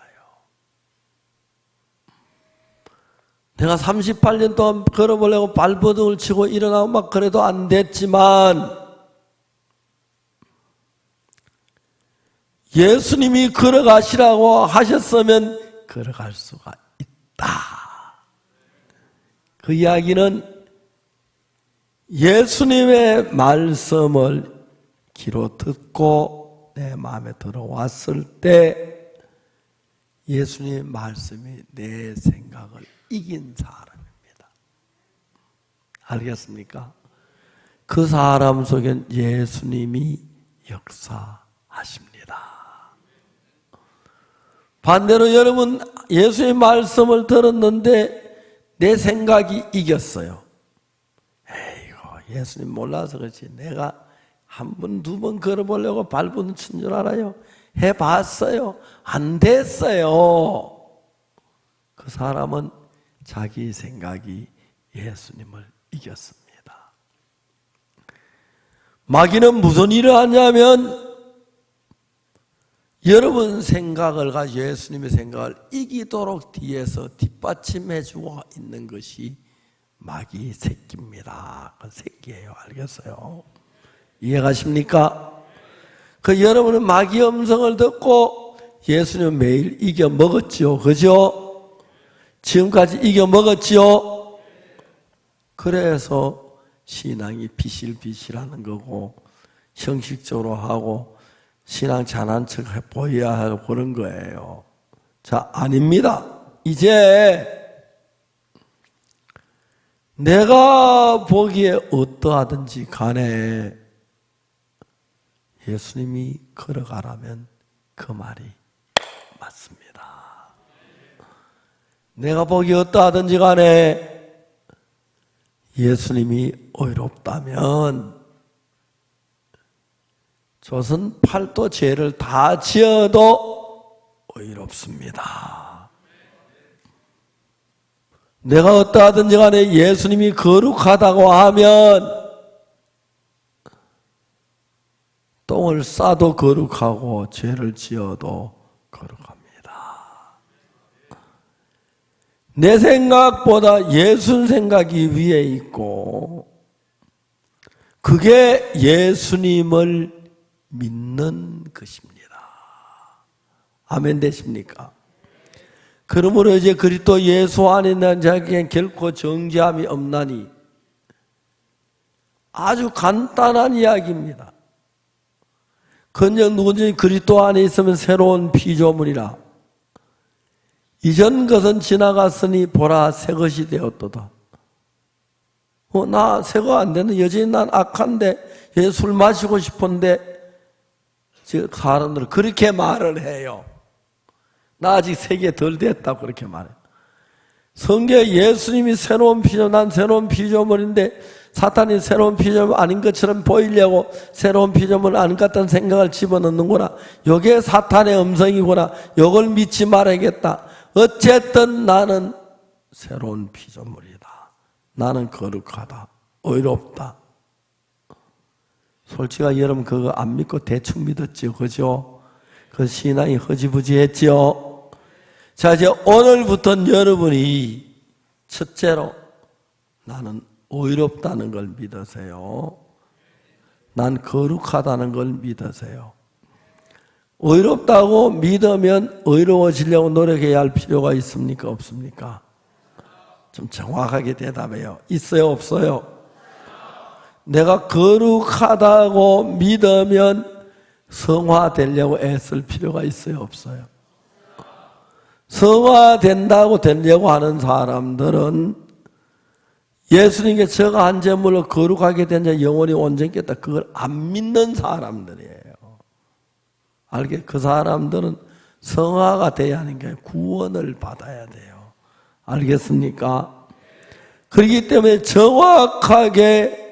내가 38년 동안 걸어보려고 발버둥을 치고 일어나고 막 그래도 안 됐지만 예수님이 걸어가시라고 하셨으면 걸어갈 수가 있다. 그 이야기는 예수님의 말씀을 귀로 듣고 내 마음에 들어왔을 때 예수님의 말씀이 내 생각을 이긴 사람입니다. 알겠습니까? 그 사람 속엔 예수님이 역사하십니다. 반대로 여러분 예수의 말씀을 들었는데 내 생각이 이겼어요. 에이고 예수님 몰라서 그렇지 내가 한 번, 두 번 걸어보려고 발버둥 친 줄 알아요? 해봤어요. 안 됐어요. 그 사람은 자기 생각이 예수님을 이겼습니다. 마귀는 무슨 일을 하냐면 여러분 생각을 가지고 예수님의 생각을 이기도록 뒤에서 뒷받침해주고 있는 것이 마귀 새끼입니다. 그 새끼예요. 알겠어요? 이해가십니까? 그 여러분은 마귀 음성을 듣고 예수님은 매일 이겨 먹었죠. 그죠? 지금까지 이겨 먹었죠. 그래서 신앙이 비실비실하는 거고 형식적으로 하고 신앙 잘한 척 보여야 하고 그런 거예요. 자, 아닙니다. 이제 내가 보기에 어떠하든지 간에 예수님이 걸어가라면 그 말이 맞습니다. 내가 보기에 어떠하든지 간에 예수님이 의롭다면 조선 팔도 죄를 다 지어도 의롭습니다. 내가 어떠하든지 간에 예수님이 거룩하다고 하면 똥을 싸도 거룩하고 죄를 지어도 거룩합니다. 내 생각보다 예수 생각이 위에 있고 그게 예수님을 믿는 것입니다. 아멘 되십니까? 그러므로 이제 그리스도 예수 안에 있는 자에게는 결코 정죄함이 없나니 아주 간단한 이야기입니다. 그냥 누구든지 그리스도 안에 있으면 새로운 피조물이라 이전 것은 지나갔으니 보라 새 것이 되었도다. 나 새거 안 되는 여전히 난 악한데 술 마시고 싶은데 사람들은 그렇게 말을 해요. 나 아직 세계 덜 됐다고 그렇게 말해요. 성경에 예수님이 새로운 피조물, 난 새로운 피조물인데 사탄이 새로운 피조물 아닌 것처럼 보이려고 새로운 피조물 아닌 것 같다는 생각을 집어넣는구나. 이게 사탄의 음성이구나. 이걸 믿지 말아야겠다. 어쨌든 나는 새로운 피조물이다. 나는 거룩하다. 의롭다. 솔직히 여러분 그거 안 믿고 대충 믿었죠. 그죠? 그 신앙이 허지부지했죠. 자, 이제 오늘부터는 여러분이 첫째로 나는 의롭다는 걸 믿으세요. 난 거룩하다는 걸 믿으세요. 의롭다고 믿으면 의로워지려고 노력해야 할 필요가 있습니까? 없습니까? 좀 정확하게 대답해요. 있어요? 없어요? 내가 거룩하다고 믿으면 성화되려고 애쓸 필요가 있어요? 없어요? 성화된다고 되려고 하는 사람들은 예수님께 저가 한 제물로 거룩하게 된 자 영원히 온전겠다. 그걸 안 믿는 사람들이에요. 알게 그 사람들은 성화가 돼야 하는 게 구원을 받아야 돼요. 알겠습니까? 그렇기 때문에 정확하게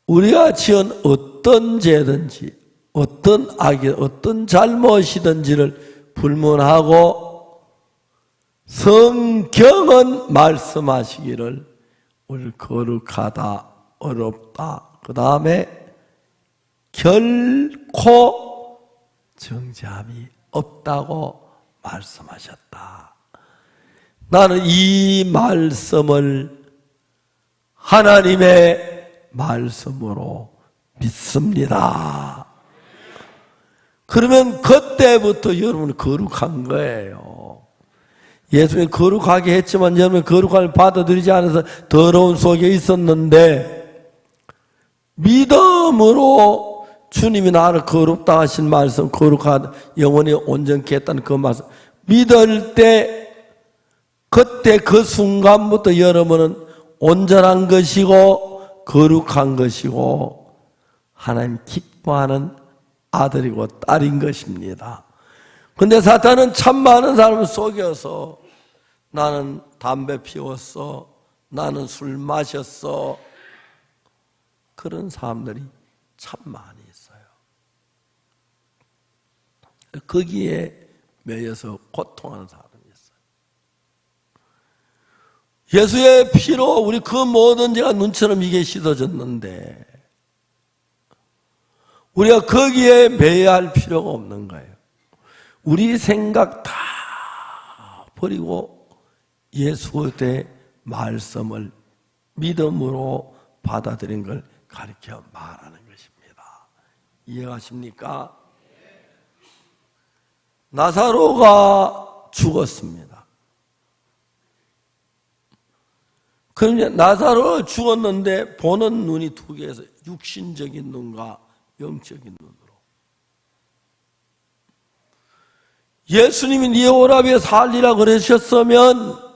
우리가 지은 어떤 죄든지 어떤 악이 어떤 잘못이든지를 불문하고 성경은 말씀하시기를 우리 거룩하다, 어렵다. 그 다음에 결코 정죄함이 없다고 말씀하셨다. 나는 이 말씀을 하나님의 말씀으로 믿습니다. 그러면 그때부터 여러분은 거룩한 거예요. 예수님이 거룩하게 했지만 여러분이 거룩함을 받아들이지 않아서 더러운 속에 있었는데 믿음으로 주님이 나를 거룩다 하신 말씀, 거룩하다, 영원히 온전케 했다는 그 말씀 믿을 때 그때 그 순간부터 여러분은 온전한 것이고 거룩한 것이고 하나님 기뻐하는 아들이고 딸인 것입니다. 근데 사탄은 참 많은 사람을 속여서 나는 담배 피웠어, 나는 술 마셨어, 그런 사람들이 참 많이 있어요. 거기에 매여서 고통하는 사람이 있어요. 예수의 피로 우리 그 모든 죄가 눈처럼 이게 씻어졌는데 우리가 거기에 매여야 할 필요가 없는 거예요. 우리 생각 다 버리고 예수의 말씀을 믿음으로 받아들인 걸 가르쳐 말하는 것입니다. 이해가십니까? 나사로가 죽었습니다. 그런데 나사로가 죽었는데 보는 눈이 두 개에서 육신적인 눈과 영적인 눈으로. 예수님이 네 오라비에 살리라 그러셨으면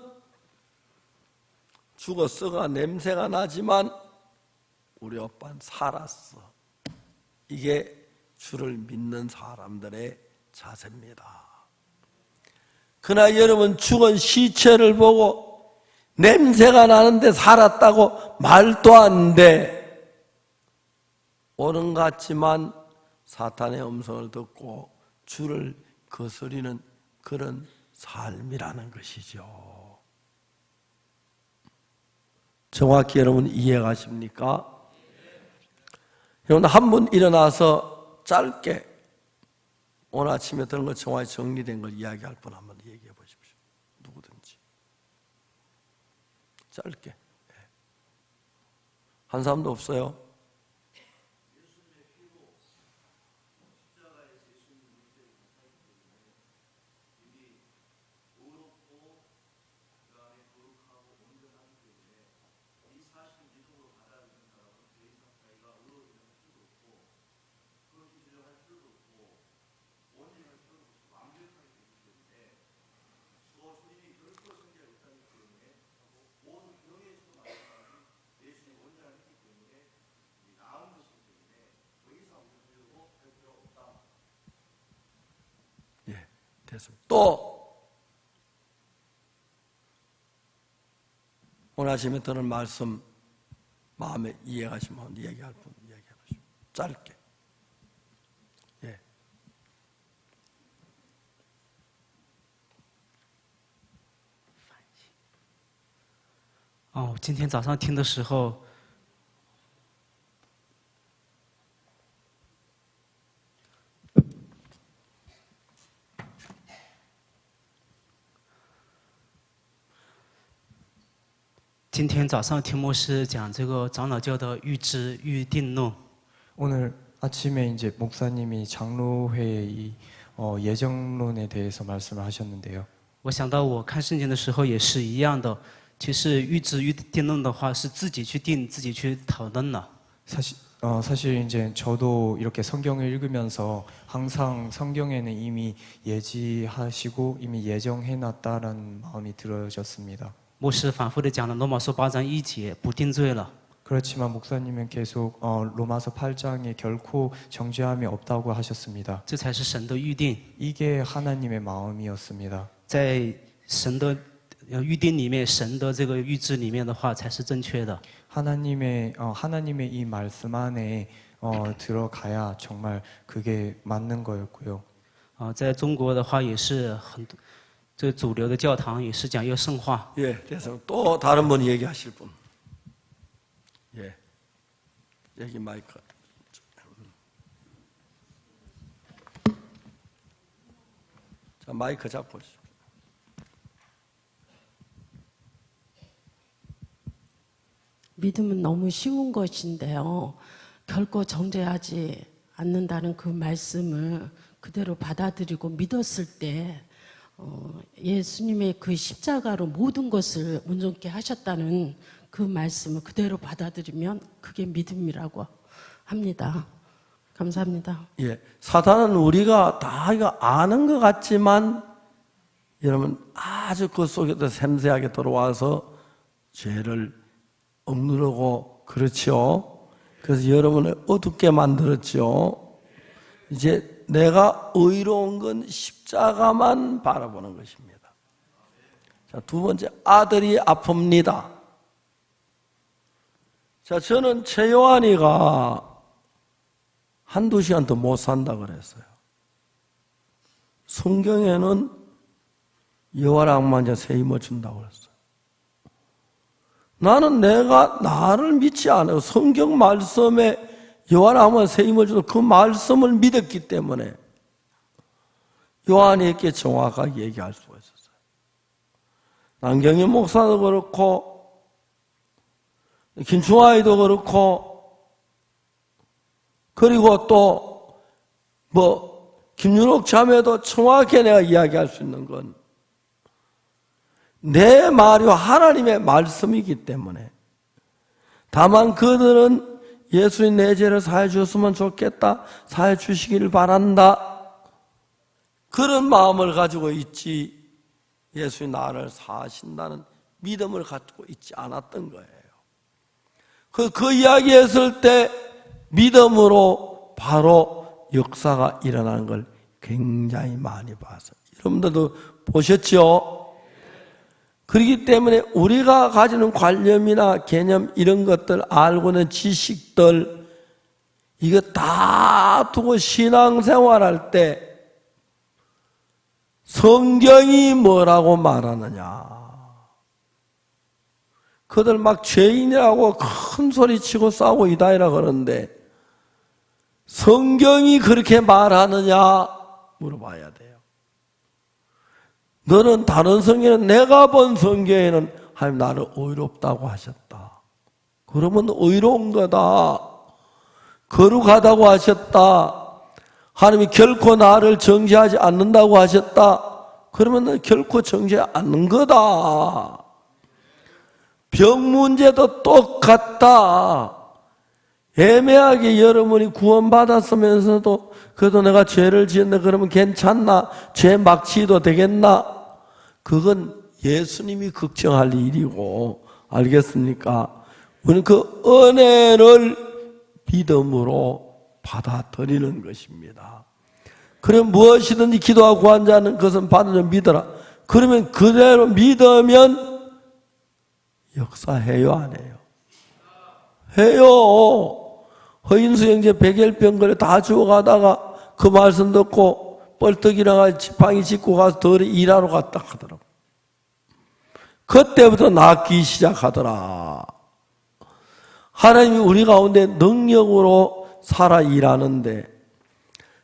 죽었어가 냄새가 나지만 우리 오빠는 살았어. 이게 주를 믿는 사람들의 자세입니다. 그러나 여러분 죽은 시체를 보고 냄새가 나는데 살았다고 말도 안 돼. 오는 것 같지만 사탄의 음성을 듣고 주를 거스리는 그런 삶이라는 것이죠. 정확히 여러분 이해가십니까? 여러분 한 분 일어나서 짧게 오늘 아침에 들은 것 정확히 정리된 걸 이야기할 분 한번 얘기해 보십시오. 누구든지 짧게. 한 사람도 없어요? 또 오늘 아침에 들은 말씀 마음에 이해가시면 얘기할 분 얘기해 보시죠. 짧게. 예. 今天早上听的时候，今天早上题目是讲这个长老教的预知预定论。 오늘 아침에 이제 목사님이 장로회의 예정론에 대해서 말씀을 하셨는데요. 我想到我看圣经的时候也是一样的，其实预知预定论的话是自己去定、自己去讨论的。 사실 이제 저도 이렇게 성경을 읽으면서 항상 성경에는 이미 예지하시고 이미 예정해놨다라는 마음이 들어졌습니다. 牧师反复的讲了罗马书8章1节，不定罪了。 그렇지만 목사님은 계속 로마서 8장에 결코 정죄함이 없다고 하셨습니다. 这才是神的预定， 이게 하나님의 마음이었습니다. 在神的预定里面，神的这个预知里面的话才是正确的。 하나님의 이 말씀 안에 들어가야 정말 그게 맞는 거였고요. 在中国的话也是很多，这主流的教堂也是讲要圣化。 예, 그래서 또 다른 분 얘기하실 분. 예, 여기 마이크. 자, 마이크 잡고 오시죠. 믿음은 너무 쉬운 것인데요. 결코 정죄하지 않는다는 그 말씀을 그대로 받아들이고 믿었을 때 예수님의 그 십자가로 모든 것을 온전케 하셨다는 그 말씀을 그대로 받아들이면 그게 믿음이라고 합니다. 감사합니다. 예, 사탄은 우리가 다 이거 아는 것 같지만 여러분 아주 그 속에도 섬세하게 들어와서 죄를 억누르고 그렇죠. 그래서 여러분을 어둡게 만들었죠. 이제 내가 의로운 건 십자가만 바라보는 것입니다. 자, 두 번째, 아들이 아픕니다. 자, 저는 최요한이가 한두 시간 더 못 산다 그랬어요. 성경에는 여호와의 악마자 새 힘을 준다고 그랬어요. 나는 내가 나를 믿지 않아요. 성경 말씀에 여호와의 악마자 새 힘을 주는 그 말씀을 믿었기 때문에 요한에게 정확하게 얘기할 수가 있었어요. 남경희 목사도 그렇고 김충아이도 그렇고 그리고 또 김윤옥 자매도 정확하게 내가 이야기할 수 있는 건 내 말이 하나님의 말씀이기 때문에 다만 그들은 예수님 내 죄를 사해 주었으면 좋겠다, 사해 주시기를 바란다, 그런 마음을 가지고 있지 예수님 나를 사하신다는 믿음을 갖고 있지 않았던 거예요. 그 이야기 했을 때 믿음으로 바로 역사가 일어나는 걸 굉장히 많이 봤어요. 여러분들도 보셨죠? 그렇기 때문에 우리가 가지는 관념이나 개념 이런 것들 알고 있는 지식들 이거 다 두고 신앙생활할 때 성경이 뭐라고 말하느냐, 그들 막 죄인이라고 큰 소리 치고 싸우고 이다이라 그러는데 성경이 그렇게 말하느냐 물어봐야 돼요. 너는 다른 성경에는 내가 본 성경에는 하나님 나를 의롭다고 하셨다. 그러면 의로운 거다. 거룩하다고 하셨다. 하나님이 결코 나를 정죄하지 않는다고 하셨다. 그러면 너 결코 정죄하지 않는 거다. 병 문제도 똑같다. 애매하게 여러분이 구원받았으면서도 그래도 내가 죄를 지었네 그러면 괜찮나? 죄 막 지어도 되겠나? 그건 예수님이 걱정할 일이고, 알겠습니까? 우리는 그 은혜를 믿음으로 받아들이는 것입니다. 그럼 무엇이든지 기도하고 구한 자는 그것은 받은 줄 믿어라. 그러면 그대로 믿으면 역사해요, 안 해요? 해요. 허인수 형제 백혈병 걸려 다 죽어가다가 그 말씀 듣고 뻘떡 일어나 지팡이 짚고 가서 덜 일하러 갔다 하더라고. 그때부터 낫기 시작하더라. 하나님이 우리 가운데 능력으로 살아 일하는데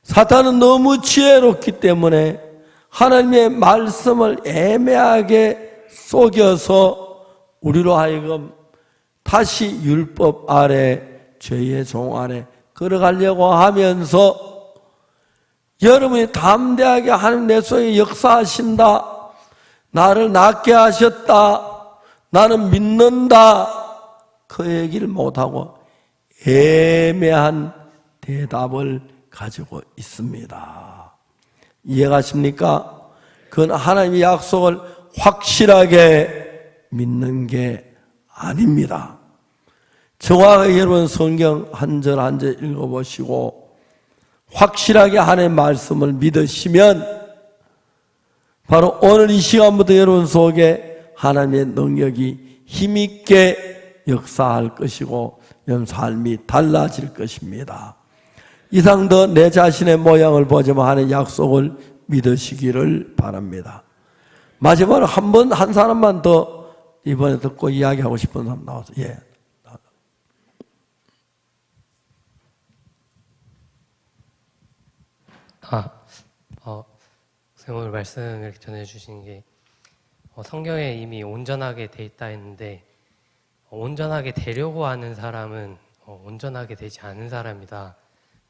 사탄은 너무 지혜롭기 때문에 하나님의 말씀을 애매하게 속여서 우리로 하여금 다시 율법 아래 죄의 종 아래 걸어가려고 하면서 여러분이 담대하게 하나님 내 속에 역사하신다, 나를 낫게 하셨다, 나는 믿는다, 그 얘기를 못하고 애매한 대답을 가지고 있습니다. 이해가십니까? 그건 하나님의 약속을 확실하게 믿는 게 아닙니다. 정확하게 여러분 성경 한 절 한 절 읽어보시고 확실하게 하나님의 말씀을 믿으시면 바로 오늘 이 시간부터 여러분 속에 하나님의 능력이 힘있게 역사할 것이고 여러분 삶이 달라질 것입니다. 이상 더 내 자신의 모양을 보지만 하는 약속을 믿으시기를 바랍니다. 마지막으로 한 사람만 더 이번에 듣고 이야기하고 싶은 사람 나와서 예. 선생님 오늘 말씀을 전해주신 게 성경에 이미 온전하게 돼 있다 했는데 온전하게 되려고 하는 사람은 온전하게 되지 않은 사람이다.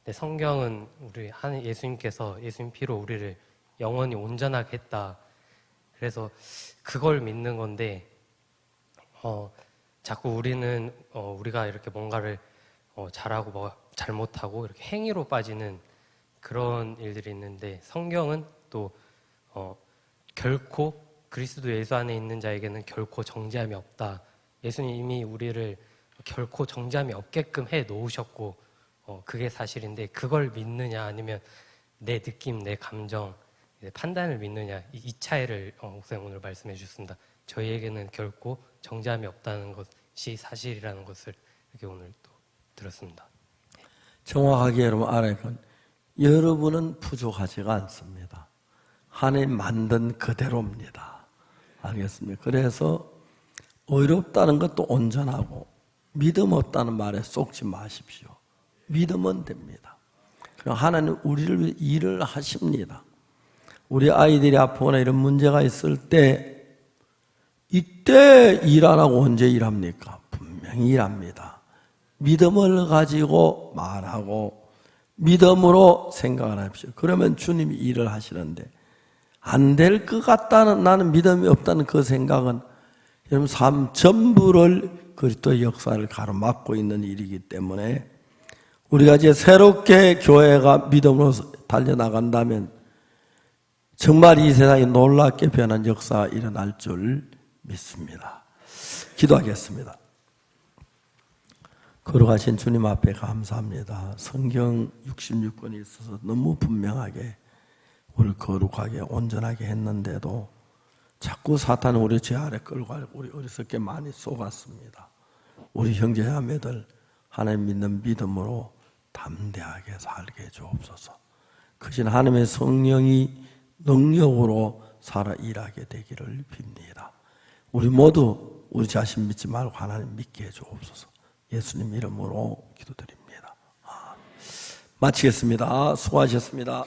근데 성경은 우리 예수님께서 예수님 피로 우리를 영원히 온전하게 했다. 그래서 그걸 믿는 건데 자꾸 우리는 우리가 이렇게 뭔가를 잘하고 뭐 잘못하고 이렇게 행위로 빠지는 그런 일들이 있는데 성경은 또 결코 그리스도 예수 안에 있는 자에게는 결코 정죄함이 없다. 예수님이 우리를 결코 정죄함이 없게끔 해 놓으셨고 그게 사실인데 그걸 믿느냐 아니면 내 느낌, 내 감정, 판단을 믿느냐 이 차이를 목사님 오늘 말씀해 주셨습니다. 저희에게는 결코 정죄함이 없다는 것이 사실이라는 것을 이렇게 오늘 또 들었습니다. 정확하게 여러분 알아야 건 여러분은 부족하지가 않습니다. 하나님 만든 그대로입니다. 알겠습니까? 그래서 어렵다는 것도 온전하고 믿음 없다는 말에 쏙지 마십시오. 믿으면 됩니다. 그럼 하나님 우리를 위해 일을 하십니다. 우리 아이들이 아프거나 이런 문제가 있을 때 이때 일 안 하고 언제 일합니까? 분명히 일합니다. 믿음을 가지고 말하고 믿음으로 생각을 하십시오. 그러면 주님이 일을 하시는데 안 될 것 같다는 나는 믿음이 없다는 그 생각은 여러분 삶 전부를 그리스도의 역사를 가로막고 있는 일이기 때문에 우리가 이제 새롭게 교회가 믿음으로 달려나간다면 정말 이 세상이 놀랍게 변한 역사가 일어날 줄 믿습니다. 기도하겠습니다. 걸어가신 주님 앞에 감사합니다. 성경 66권이 있어서 너무 분명하게 우리를 거룩하게 온전하게 했는데도 자꾸 사탄은 우리 죄 아래 끌고 가고 우리 어리석게 많이 속았습니다. 우리 형제자매들 하나님 믿는 믿음으로 담대하게 살게 해 주옵소서. 크신 하나님의 성령이 능력으로 살아 일하게 되기를 빕니다. 우리 모두 우리 자신 믿지 말고 하나님 믿게 해 주옵소서. 예수님 이름으로 기도드립니다. 마치겠습니다. 수고하셨습니다.